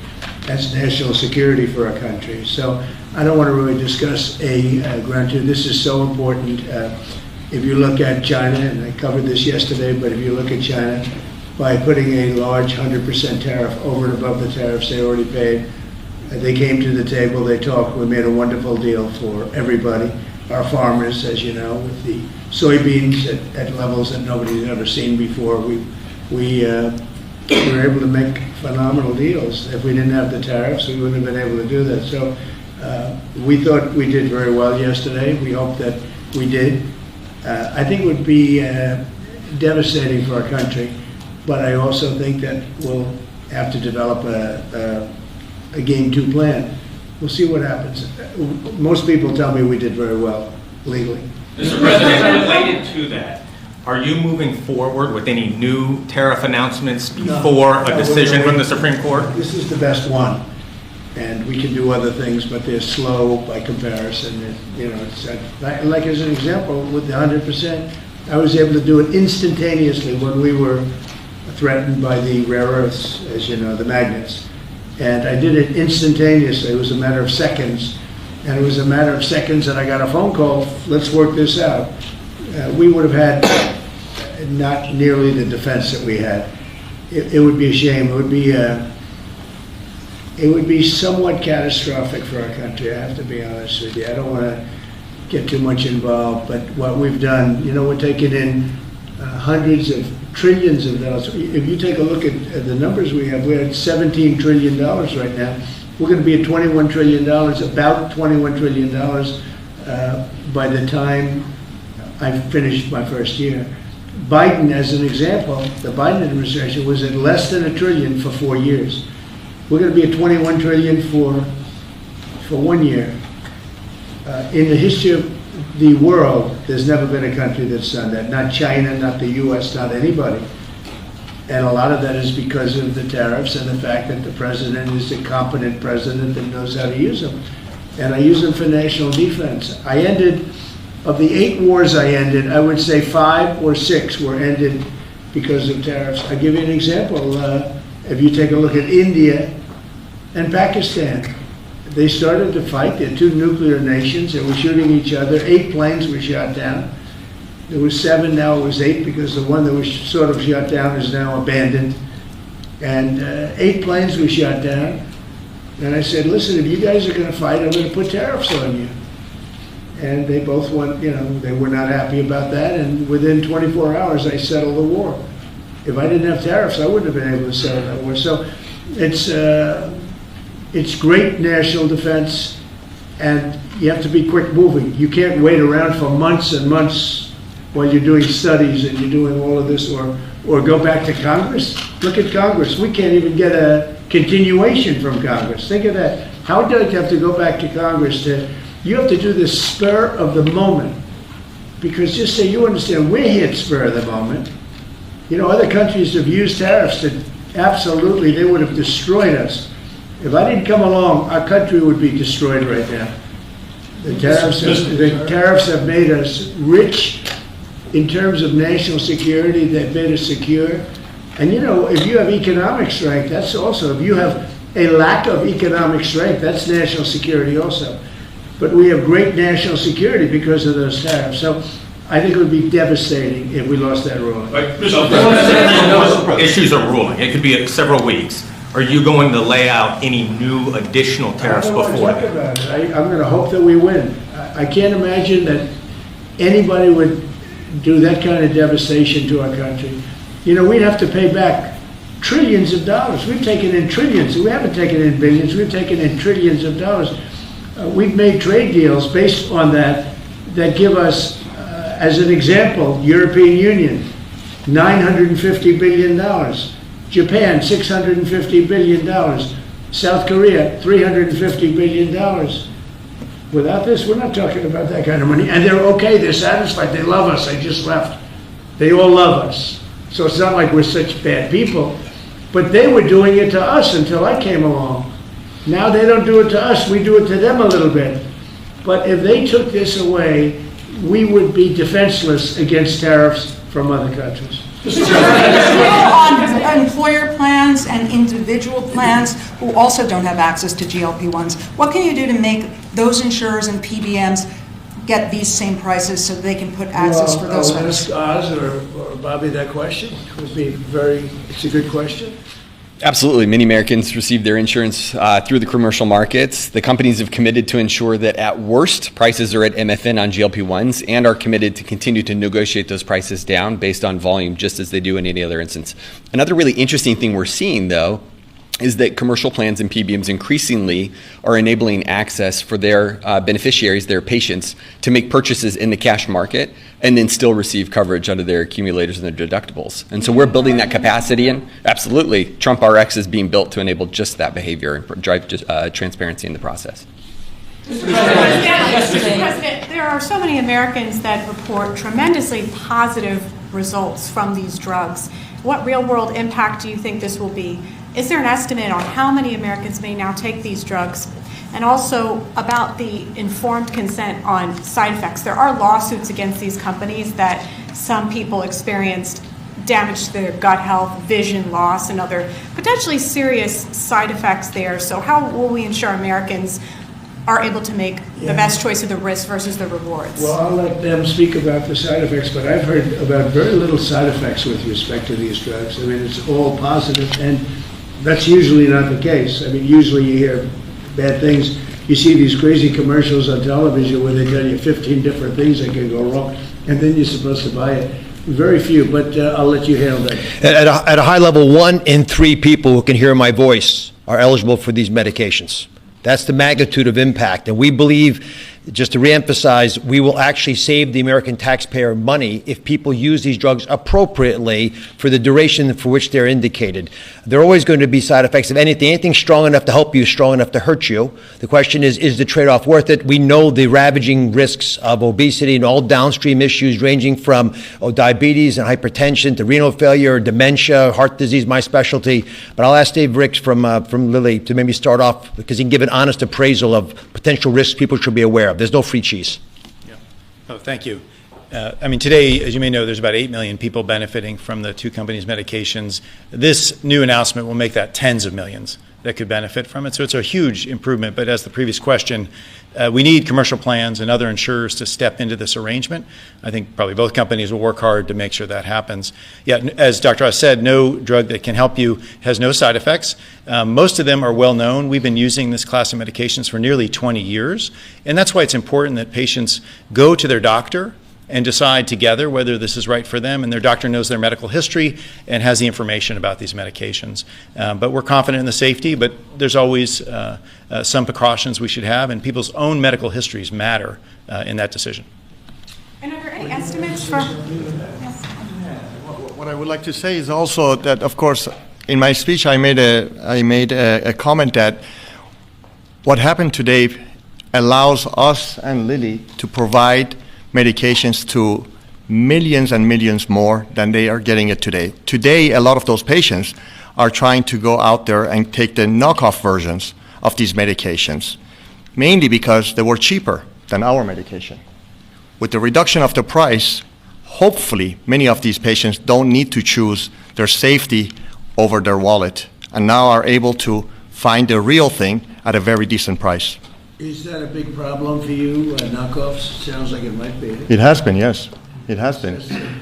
That's national security for our country. So I don't want to really discuss a ground two. This is so important. If you look at China, and I covered this yesterday, but if you look at China, by putting a large 100% tariff over and above the tariffs they already paid, they came to the table, they talked, we made a wonderful deal for everybody. Our farmers, as you know, with the soybeans at levels that nobody's ever seen before, we were able to make phenomenal deals. If we didn't have the tariffs, we wouldn't have been able to do that. So we thought we did very well yesterday. We hope that we did. I think it would be devastating for our country, but I also think that we'll have to develop a game two plan. We'll see what happens. Most people tell me we did very well legally. Mr. President, related to that, are you moving forward with any new tariff announcements before a decision from the Supreme Court? This is the best one, and we can do other things, but they're slow by comparison. It's like as an example, with the 100%, I was able to do it instantaneously when we were threatened by the rare earths, as you know, the magnets. And I did it instantaneously. It was a matter of seconds. And it was a matter of seconds that I got a phone call, let's work this out. We would have had not nearly the defense that we had. It would be a shame. It would be somewhat catastrophic for our country, I have to be honest with you. I don't want to get too much involved, but what we've done, we're taking in hundreds of trillions of dollars. If you take a look at the numbers we have, we're at $17 trillion right now. We're going to be at $21 trillion, about $21 trillion by the time I finished my first year. Biden, as an example, the Biden administration was at less than $1 trillion for 4 years. We're going to be at $21 trillion for 1 year. In the history of the world, there's never been a country that's done that. Not China, not the U.S., not anybody. And a lot of that is because of the tariffs and the fact that the president is a competent president that knows how to use them. And I use them for national defense. Of the 8 wars I ended, I would say 5 or 6 were ended because of tariffs. I'll give you an example. If you take a look at India and Pakistan, they started to fight. They're 2 nuclear nations. They were shooting each other. 8 planes were shot down. There was 7, now it was 8, because the one that was sort of shot down is now abandoned. And 8 planes were shot down. And I said, listen, if you guys are going to fight, I'm going to put tariffs on you. And they both went, they were not happy about that. And within 24 hours, I settled the war. If I didn't have tariffs, I wouldn't have been able to settle that war. So it's great national defense, and you have to be quick moving. You can't wait around for months and months while you're doing studies and you're doing all of this, or go back to Congress. Look at Congress. We can't even get a continuation from Congress. Think of that. How do you have to go back to Congress you have to do this spur of the moment? Because just so you understand, we're hit spur of the moment. Other countries have used tariffs that absolutely, they would have destroyed us. If I didn't come along, our country would be destroyed right now. The tariffs have made us rich in terms of national security. They've made us secure. And if you have economic strength, that's also, if you have a lack of economic strength. That's national security also. But we have great national security because of those tariffs. So I think it would be devastating if we lost that ruling. Issues a ruling. It could be several weeks. Are you going to lay out any new additional tariffs I don't want to before talk that? about it. I'm going to hope that we win. I can't imagine that anybody would do that kind of devastation to our country. You know, we'd have to pay back trillions of dollars. We've taken in trillions. We haven't taken in billions. We've taken in trillions of dollars. We've made trade deals based on that give us, as an example, European Union, $950 billion. Japan, $650 billion. South Korea, $350 billion. Without this, we're not talking about that kind of money. And they're okay, they're satisfied, they love us, they just left. They all love us. So it's not like we're such bad people. But they were doing it to us until I came along. Now they don't do it to us, we do it to them a little bit. But if they took this away, we would be defenseless against tariffs from other countries. On employer plans and individual plans who also don't have access to GLP-1s, what can you do to make those insurers and PBMs get these same prices so they can put access for those I'll folks? ask Oz or Bobby that question. It's a good question. Absolutely. Many Americans receive their insurance through the commercial markets. The companies have committed to ensure that at worst, prices are at MFN on GLP-1s and are committed to continue to negotiate those prices down based on volume, just as they do in any other instance. Another really interesting thing we're seeing, though, is that commercial plans and PBMs increasingly are enabling access for their beneficiaries, their patients, to make purchases in the cash market and then still receive coverage under their accumulators and their deductibles. And so we're building that capacity in. Absolutely, Trump RX is being built to enable just that behavior and drive transparency in the process. Mr. President, there are so many Americans that report tremendously positive results from these drugs. What real-world impact do you think this will be? Is there an estimate on how many Americans may now take these drugs? And also about the informed consent on side effects. There are lawsuits against these companies that some people experienced damage to their gut health, vision loss, and other potentially serious side effects there. So how will we ensure Americans are able to make the best choice of the risk versus the rewards? Well, I'll let them speak about the side effects, but I've heard about very little side effects with respect to these drugs. I mean, it's all positive, and that's usually not the case. I mean, usually you hear bad things. You see these crazy commercials on television where they tell you 15 different things that can go wrong, and then you're supposed to buy it. Very few, but I'll let you handle that. At a high level, 1 in 3 people who can hear my voice are eligible for these medications. That's the magnitude of impact. And we believe, just to reemphasize, we will actually save the American taxpayer money if people use these drugs appropriately for the duration for which they're indicated. There are always going to be side effects of anything strong enough to help you, strong enough to hurt you. The question is the trade-off worth it? We know the ravaging risks of obesity and all downstream issues ranging from diabetes and hypertension to renal failure, dementia, heart disease, my specialty. But I'll ask Dave Ricks from Lilly to maybe start off because he can give an honest appraisal of potential risks people should be aware of. There's no free cheese. Yeah. Oh, thank you. I mean, today, as you may know, there's about 8 million people benefiting from the two companies' medications. This new announcement will make that tens of millions that could benefit from it. So it's a huge improvement. But as the previous question, we need commercial plans and other insurers to step into this arrangement. I think probably both companies will work hard to make sure that happens. Yeah, as Dr. Oz said, no drug that can help you has no side effects. Most of them are well known. We've been using this class of medications for nearly 20 years. And that's why it's important that patients go to their doctor and decide together whether this is right for them, and their doctor knows their medical history and has the information about these medications. But we're confident in the safety, but there's always some precautions we should have, and people's own medical histories matter in that decision. And are there any estimates for... Yes. What I would like to say is also that, of course, in my speech I made a comment that what happened today allows us and Lilly to provide medications to millions and millions more than they are getting it today. Today, a lot of those patients are trying to go out there and take the knockoff versions of these medications, mainly because they were cheaper than our medication. With the reduction of the price, hopefully many of these patients don't need to choose their safety over their wallet and now are able to find the real thing at a very decent price. Is that a big problem for you, knockoffs? Sounds like it might be. It has been, yes. It has been.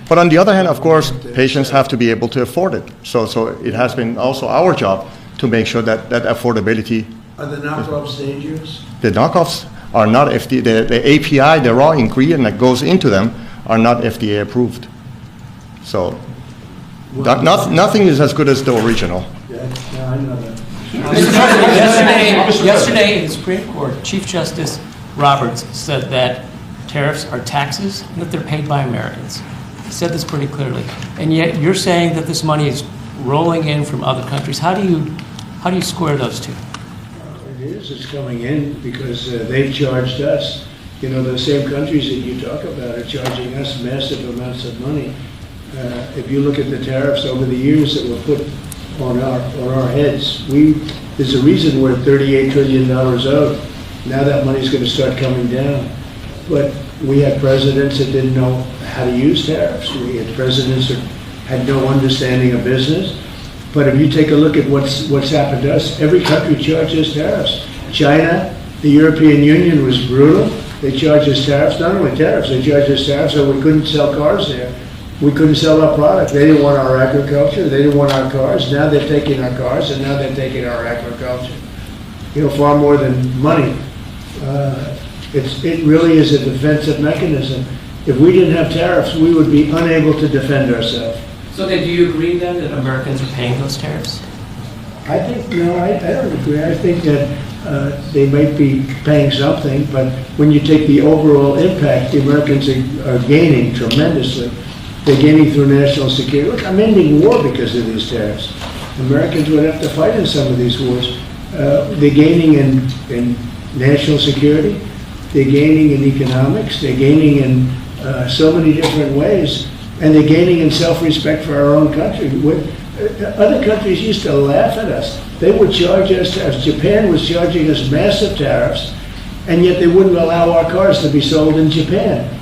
But on the other hand, of course, patients have to be able to afford it. So it has been also our job to make sure that affordability. Are the knockoffs dangerous? The knockoffs are not FDA, the API, the raw ingredient that goes into them, are not FDA approved. So nothing is as good as the original. Yeah, I know that. Yesterday in the Supreme Court, Chief Justice Roberts said that tariffs are taxes and that they're paid by Americans. He said this pretty clearly. And yet you're saying that this money is rolling in from other countries. How do you square those two? It is. It's coming in because they've charged us. You know, the same countries that you talk about are charging us massive amounts of money. If you look at the tariffs over the years that were put on our heads, there's a reason we're $38 trillion owed. Now that money's going to start coming down. But we had presidents that didn't know how to use tariffs. We had presidents that had no understanding of business. But if you take a look at what's happened to us, every country charges tariffs. China, the European Union was brutal. They charged us tariffs, not only tariffs, they charged us tariffs so we couldn't sell cars there. We couldn't sell our product. They didn't want our agriculture. They didn't want our cars. Now they're taking our cars, and now they're taking our agriculture. You know, far more than money. It really is a defensive mechanism. If we didn't have tariffs, we would be unable to defend ourselves. So then do you agree then that Americans are paying those tariffs? I think, no, I don't agree. I think that they might be paying something, but when you take the overall impact, the Americans are gaining tremendously. They're gaining through national security. Look, I'm ending war because of these tariffs. Americans would have to fight in some of these wars. They're gaining in national security. They're gaining in economics. They're gaining in so many different ways. And they're gaining in self-respect for our own country. Other countries used to laugh at us. They would charge us tariffs. Japan was charging us massive tariffs, and yet they wouldn't allow our cars to be sold in Japan.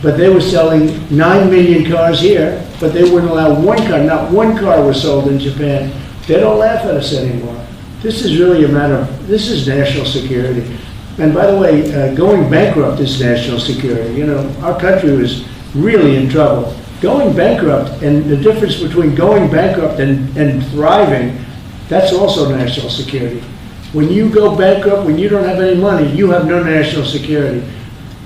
But they were selling 9 million cars here, but they wouldn't allow one car. Not one car was sold in Japan. They don't laugh at us anymore. This is really a matter of, this is national security. And by the way, going bankrupt is national security. You know, our country was really in trouble. Going bankrupt, and the difference between going bankrupt and thriving, that's also national security. When you go bankrupt, when you don't have any money, you have no national security.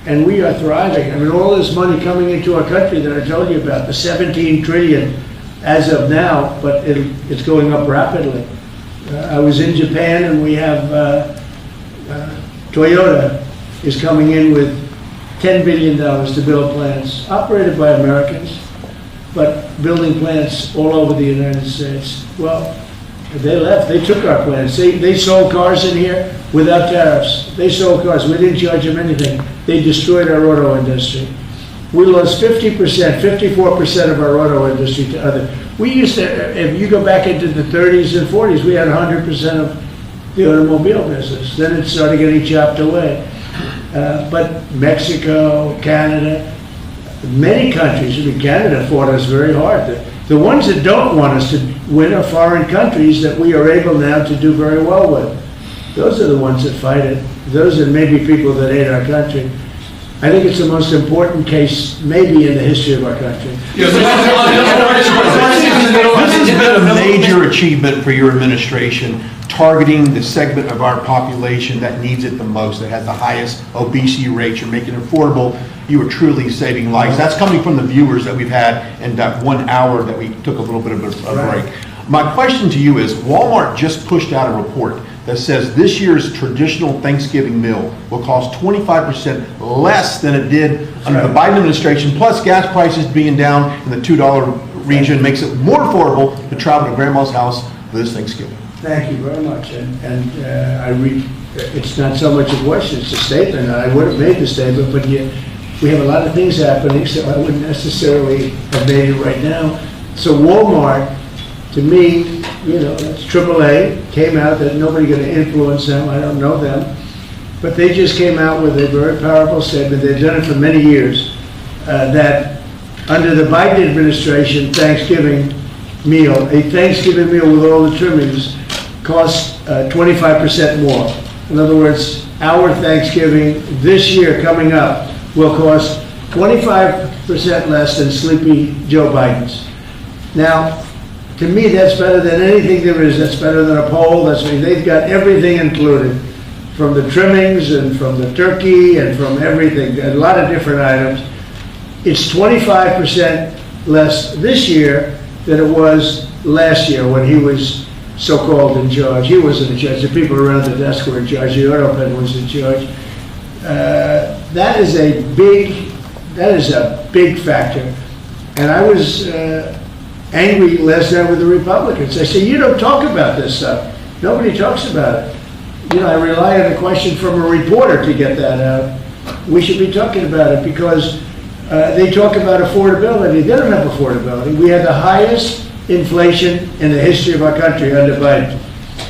And we are thriving. I mean, all this money coming into our country that I told you about, the 17 trillion as of now, but it's going up rapidly. I was in Japan, and we have Toyota is coming in with $10 billion to build plants, operated by Americans, but building plants all over the United States. Well, they left. They took our plants. They sold cars in here without tariffs. They sold cars. We didn't charge them anything. They destroyed our auto industry. We lost 50%, 54% of our auto industry to other. We used to, if you go back into the 30s and 40s, we had 100% of the automobile business. Then it started getting chopped away. But Mexico, Canada, many countries, I mean, Canada fought us very hard. The ones that don't want us to win are foreign countries that we are able now to do very well with. Those are the ones that fight it. Those are maybe people that hate our country. I think it's the most important case maybe in the history of our country. This has been a major achievement for your administration, targeting the segment of our population that needs it the most, that has the highest obesity rates. You're making it affordable. You are truly saving lives. That's coming from the viewers that we've had in that 1 hour that we took a little bit of a break. My question to you is, Walmart just pushed out a report that says this year's traditional Thanksgiving meal will cost 25% less than it did under the Biden administration, plus gas prices being down in the $2 region makes it more affordable to travel to grandma's house for this Thanksgiving. Thank you very much. And it's not so much a question, it's a statement. I would have made the statement, but we have a lot of things happening, so I wouldn't necessarily have made it right now. So Walmart, to me, you know, that's AAA, came out that nobody going to influence them. I don't know them. But they just came out with a very powerful statement. They've done it for many years, that under the Biden administration Thanksgiving meal, a Thanksgiving meal with all the trimmings, costs 25% more. In other words, our Thanksgiving this year coming up will cost 25% less than sleepy Joe Biden's. Now, to me, that's better than anything there is. That's better than a poll. They've got everything included, from the trimmings and from the turkey and from everything, a lot of different items. It's 25% less this year than it was last year when he was so-called in charge. He wasn't in charge. The people around the desk were in charge. The oil pen was in charge. That is a big factor. And I was angry last night with the Republicans. I said, you don't talk about this stuff. Nobody talks about it. You know, I rely on a question from a reporter to get that out. We should be talking about it because they talk about affordability. They don't have affordability. We had the highest inflation in the history of our country under Biden.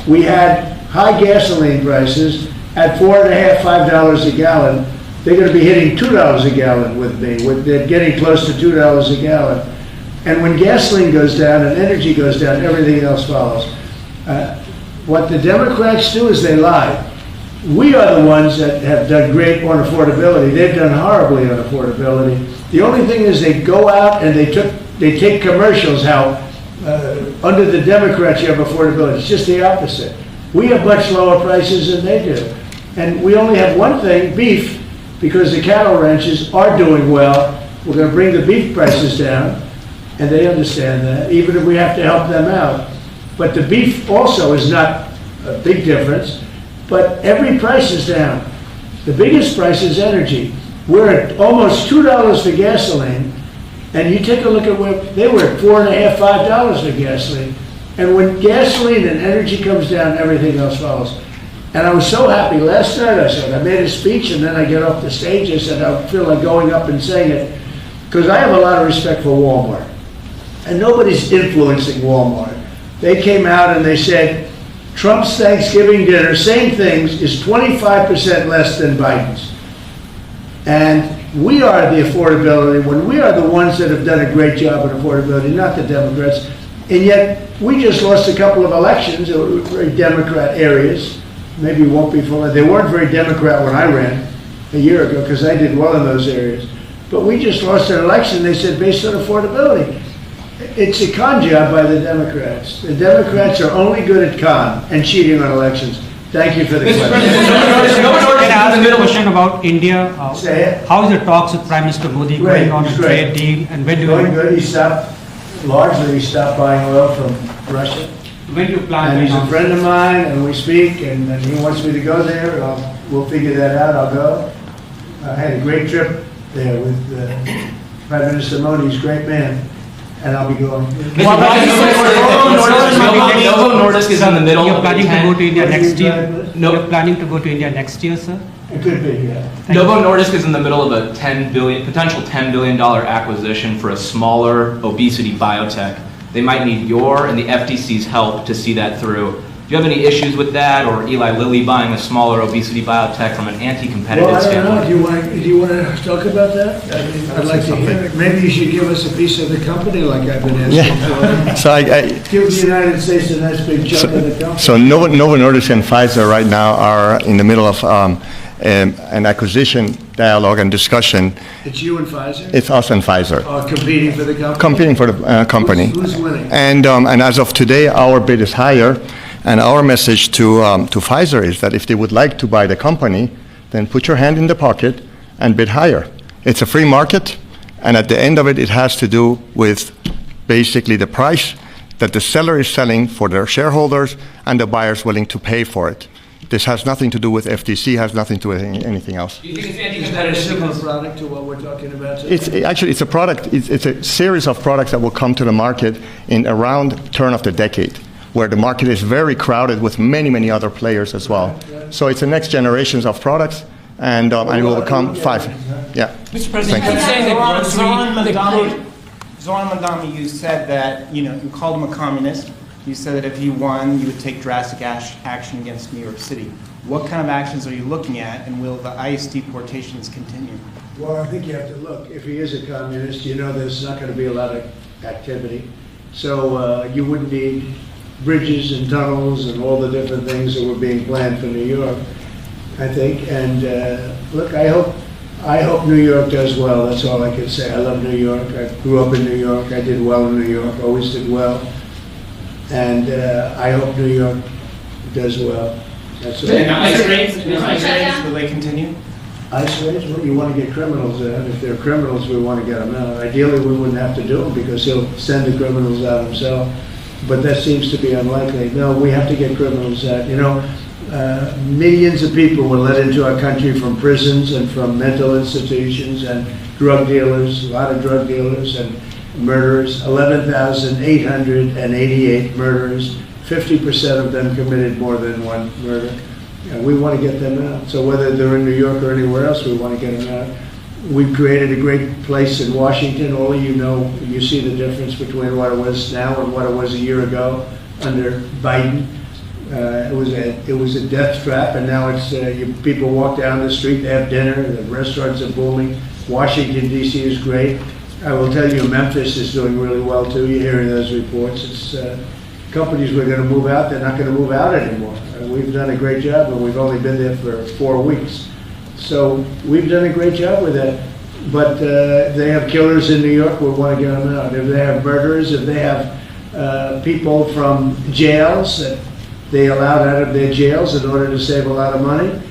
We had high gasoline prices at $4.50, $5 a gallon. They're going to be hitting $2 a gallon with me. They're getting close to $2 a gallon. And when gasoline goes down and energy goes down, everything else follows. What the Democrats do is they lie. We are the ones that have done great on affordability. They've done horribly on affordability. The only thing is they go out and they take commercials how under the Democrats you have affordability. It's just the opposite. We have much lower prices than they do. And we only have one thing, beef, because the cattle ranches are doing well. We're going to bring the beef prices down, and they understand that, even if we have to help them out. But the beef also is not a big difference, but every price is down. The biggest price is energy. We're at almost $2 for gasoline, and you take a look at where they were at $4.50, $5 for gasoline. And when gasoline and energy comes down, everything else follows. And I was so happy. Last night I made a speech, and then I get off the stage. I said, I feel like going up and saying it, because I have a lot of respect for Walmart. And nobody's influencing Walmart. They came out and they said, Trump's Thanksgiving dinner, same things, is 25% less than Biden's. And we are the affordability, when we are the ones that have done a great job in affordability, not the Democrats. And yet, we just lost a couple of elections that were very Democrat areas. Maybe it won't be full. They weren't very Democrat when I ran a year ago, because I did well in those areas. But we just lost an election, they said, based on affordability. It's a con job by the Democrats. The Democrats are only good at con and cheating on elections. Thank you for the question. Can I ask a question about India? Say it. How is the talks with Prime Minister Modi going on the trade deal? And when do Going good. He stopped buying oil from Russia. When do you plan And to he's a announce friend of mine, and we speak, and he wants me to go there. We'll figure that out. I'll go. I had a great trip there with Prime Minister Modi. He's a great man. And I'll be going. Novo Nordisk is in the middle. You're planning to go to India next year? You're planning to go to India next year, sir? It could be, yeah. Novo Nordisk is in the middle of a potential $10 billion acquisition for a smaller obesity biotech. They might need your and the FTC's help to see that through. Do you have any issues with that, or Eli Lilly buying a smaller obesity biotech from an anti-competitive Well, I don't know. standpoint? Do you want to talk about that? I mean, I'd like to hear it. Maybe you should give us a piece of the company like I've been asking for. So Give the United States a nice big chunk of the company. So Novo Nordisk and Pfizer right now are in the middle of an acquisition dialogue and discussion. It's you and Pfizer? It's us and Pfizer. Competing for the company? Competing for the company. Who's winning? And as of today, our bid is higher. And our message to Pfizer is that if they would like to buy the company, then put your hand in the pocket and bid higher. It's a free market, and at the end of it, it has to do with basically the price that the seller is selling for their shareholders and the buyers willing to pay for it. This has nothing to do with FTC, has nothing to do with anything else. Do you think it's Is that a anti-competitive? similar product to what we're talking about today? It's a product, it's a series of products that will come to the market in around turn of the decade, where the market is very crowded with many, many other players as well. So it's the next generations of products, and it will become five. Yeah. Mr. President, Thank you. you're saying that Zoran Mandami, you said that, you called him a communist. You said that if he won, you would take drastic action against New York City. What kind of actions are you looking at, and will the ICE deportations continue? Well, I think you have to look. If he is a communist, there's not going to be a lot of activity. So you wouldn't need bridges and tunnels and all the different things that were being planned for New York, I think. And look, I hope New York does well. That's all I can say. I love New York. I grew up in New York. I did well in New York, always did well. And I hope New York does well. That's all. And ice raids, will they continue? Ice raids? Well, you want to get criminals out. If they're criminals, we want to get them out. Ideally, we wouldn't have to do them because he'll send the criminals out himself. But that seems to be unlikely. No, we have to get criminals out. You know, millions of people were let into our country from prisons and from mental institutions and drug dealers, a lot of drug dealers and murderers, 11,888 murderers, 50% of them committed more than one murder. And we want to get them out. So whether they're in New York or anywhere else, we want to get them out. We've created a great place in Washington. All of you know, you see the difference between what it was now and what it was a year ago under Biden. It was a death trap, and now it's people walk down the street, they have dinner, the restaurants are booming. Washington, D.C. is great. I will tell you, Memphis is doing really well too. You're hearing those reports. It's companies were going to move out, they're not going to move out anymore. We've done a great job, and we've only been there for 4 weeks. So we've done a great job with that. But they have killers in New York, we want to get them out. If they have murderers, if they have people from jails that they allowed out of their jails in order to save a lot of money,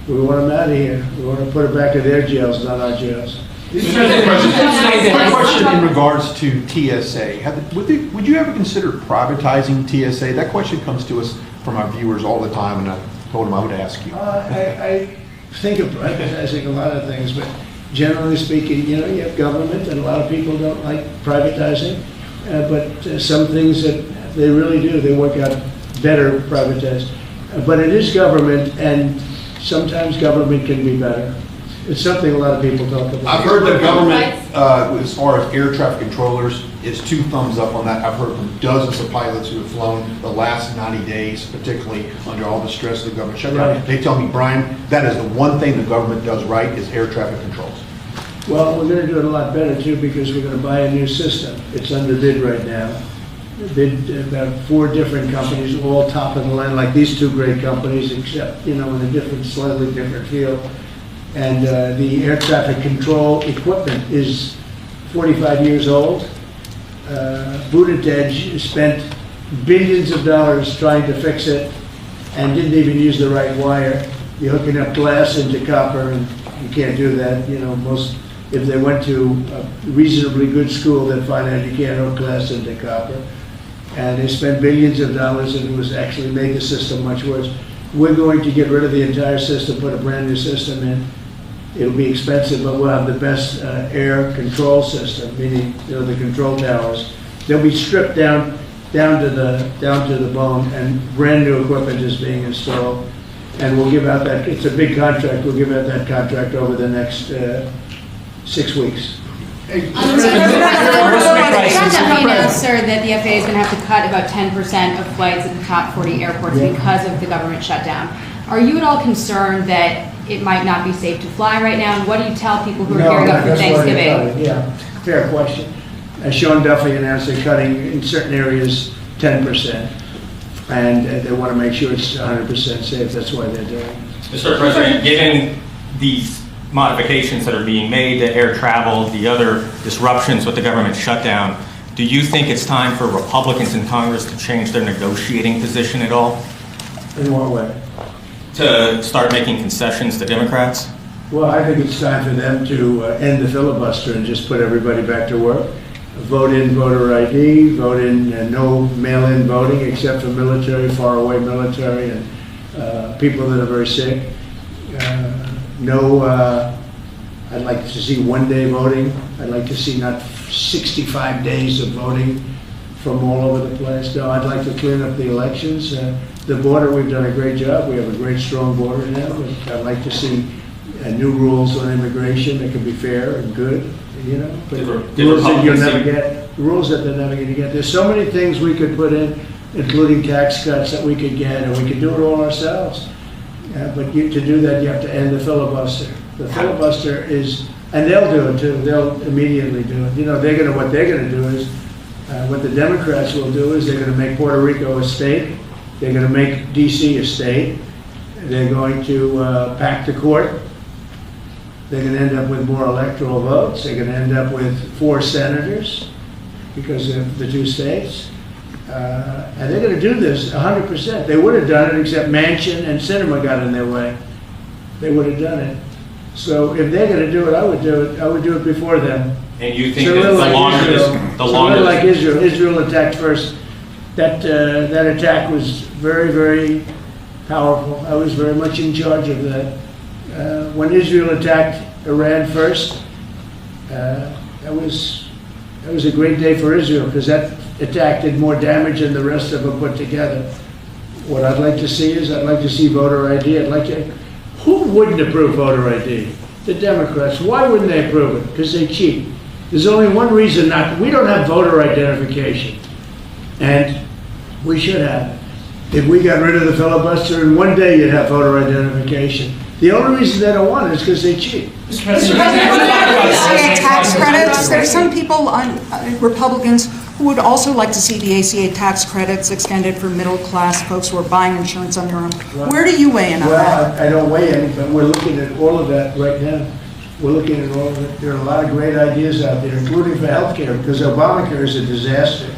we want them out of here. We want to put it back to their jails, not our jails. My question in regards to TSA, would you ever consider privatizing TSA? That question comes to us from our viewers all the time, and I told them I would ask you. I think of privatizing a lot of things, but generally speaking, you know, you have government, and a lot of people don't like privatizing, but some things that they really do, they work out better privatized. But it is government, and sometimes government can be better. It's something a lot of people talk about. I've heard that government, as far as air traffic controllers, is 2 thumbs up on that. I've heard from dozens of pilots who have flown the last 90 days, particularly under all the stress of the government shutdown. Right. They tell me, Brian, that is the one thing the government does right is air traffic controls. Well, we're going to do it a lot better too, because we're going to buy a new system. It's under bid right now. Bid about 4 different companies, all top of the line, like these 2 great companies, except, you know, in a different, slightly different field. And the air traffic control equipment is 45 years old. Buttigieg spent billions of dollars trying to fix it and didn't even use the right wire. You're hooking up glass into copper, and you can't do that. You know, if they went to a reasonably good school, they'd find out you can't hook glass into copper. And they spent billions of dollars, and it was actually made the system much worse. We're going to get rid of the entire system, put a brand new system in. It'll be expensive, but we'll have the best air control system, meaning, you know, the control towers. They'll be stripped down to the bone, and brand new equipment is being installed. And we'll give out that. It's a big contract. We'll give out that contract over the next 6 weeks. Definitely announced, sir, that the FAA is going to have to cut about 10% of flights at the top 40 airports because of the government shutdown. Are you at all concerned that it might not be safe to fly right now? And what do you tell people who are gearing up for Thanksgiving? Yeah, fair question. Sean Duffy announced they're cutting in certain areas 10%, and they want to make sure it's 100% safe. That's why they're doing it. Mr. President, given these modifications that are being made to air travel, the other disruptions with the government shutdown, do you think it's time for Republicans in Congress to change their negotiating position at all? In what way? To start making concessions to Democrats? Well, I think it's time for them to end the filibuster and just put everybody back to work. Vote in voter ID, vote in no mail-in voting except for military, faraway military, and people that are very sick. I'd like to see one-day voting. I'd like to see not 65 days of voting from all over the place. No, I'd like to clean up the elections. The border, we've done a great job. We have a great, strong border now. I'd like to see new rules on immigration that can be fair and good, you know. But rules that you'll never get, rules that they're never going to get. There's so many things we could put in, including tax cuts that we could get, and we could do it all ourselves. But to do that, you have to end the filibuster. The filibuster is, and they'll do it too. They'll immediately do it. You know, what they're going to do is What the Democrats will do is they're going to make Puerto Rico a state. They're going to make D.C. a state. They're going to pack the court. They're going to end up with more electoral votes. They're going to end up with 4 senators because of the 2 states. And they're going to do this 100%. They would have done it except Manchin and Sinema got in their way. They would have done it. So if they're going to do it, I would do it. I would do it before them. And you think It's a that little the like longer this, Israel. the It's a longer little this- like Israel. Israel attacked first. That attack was very, very powerful. I was very much in charge of that. When Israel attacked Iran first, that was a great day for Israel because that attack did more damage than the rest of them put together. What I'd like to see is I'd like to see voter ID. Who wouldn't approve voter ID? The Democrats. Why wouldn't they approve it? Because they cheat. There's only one reason not. We don't have voter identification, and we should have it. If we got rid of the filibuster, in one day you'd have voter identification. The only reason they don't want it is because they cheat. Mr. President, ACA tax credits, there are some people on Republicans who would also like to see the ACA tax credits extended for middle-class folks who are buying insurance on their own. Where do you weigh in on that? Well, I don't weigh in, but we're looking at all of that right now. We're looking at all of it. There are a lot of great ideas out there, including for healthcare, because Obamacare is a disaster.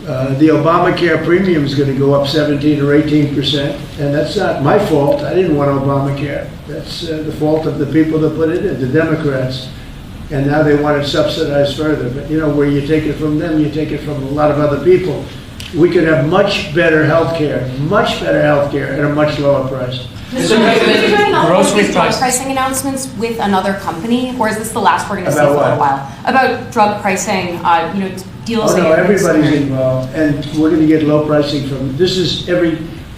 The Obamacare premium is going to go up 17 or 18%, and that's not my fault. I didn't want Obamacare. That's the fault of the people that put it in, the Democrats. And now they want it subsidized further. But, where you take it from them, you take it from a lot of other people. We could have much better health care at a much lower price. Mr. President, are you doing all of Grocery these drug prices. pricing announcements with another company, or is this the last we're going to see About for a what? while? About drug pricing, deals. Oh, no, that you're everybody's considering. involved, and we're going to get low pricing from,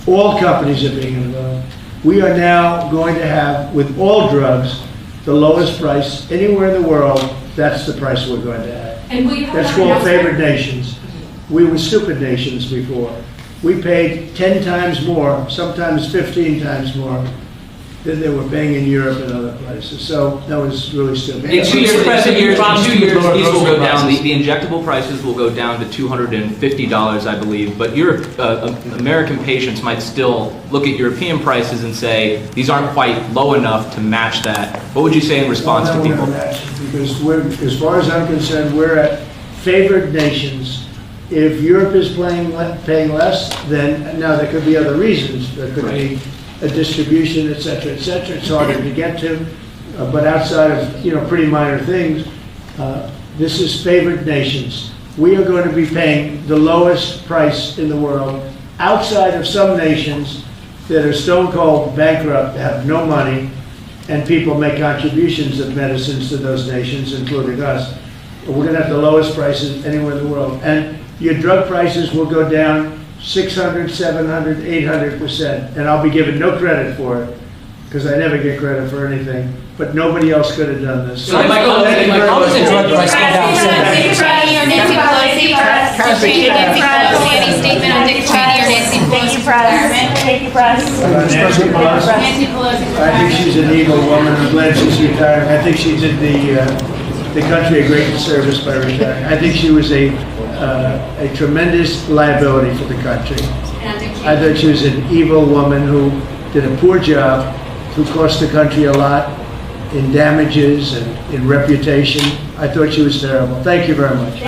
all companies are being involved. We are now going to have, with all drugs, the lowest price anywhere in the world. That's the price we're going to have. And will you have That's that called announcement? favored nations. We were stupid nations before. We paid 10 times more, sometimes 15 times more than they were paying in Europe and other places. So that was really stupid. In 2 years, Mr. President, you promised in 2 years, lower these will grocery go down. prices. The injectable prices will go down to $250, I believe. But your American patients might still look at European prices and say these aren't quite low enough to match that. What would you say in response to Well, people? we're gonna match it, because as far as I'm concerned, we're at favored nations. If Europe is paying less, then now there could be other reasons. There could be a distribution, et cetera, et cetera. It's harder to get to, but outside of pretty minor things, this is favored nations. We are going to be paying the lowest price in the world, outside of some nations that are stone cold bankrupt, have no money, and people make contributions of medicines to those nations, including us. We're going to have the lowest prices anywhere in the world. And your drug prices will go down 600, 700, 800%. And I'll be given no credit for it, because I never get credit for anything. But nobody else could have done this. So my comment is drug price go down Dick Cheney or Nancy Pelosi? Nancy Pelosi, any statement on Dick Cheney or Nancy Pelosi retirement? Nancy Pelosi, Nancy Pelosi. I think she's an evil woman. I'm glad she's retired. I think she did the country a great service by retiring. I think she was a tremendous liability for the country. I thought she was an evil woman who did a poor job, who cost the country a lot in damages and in reputation. I thought she was terrible. Thank you very much.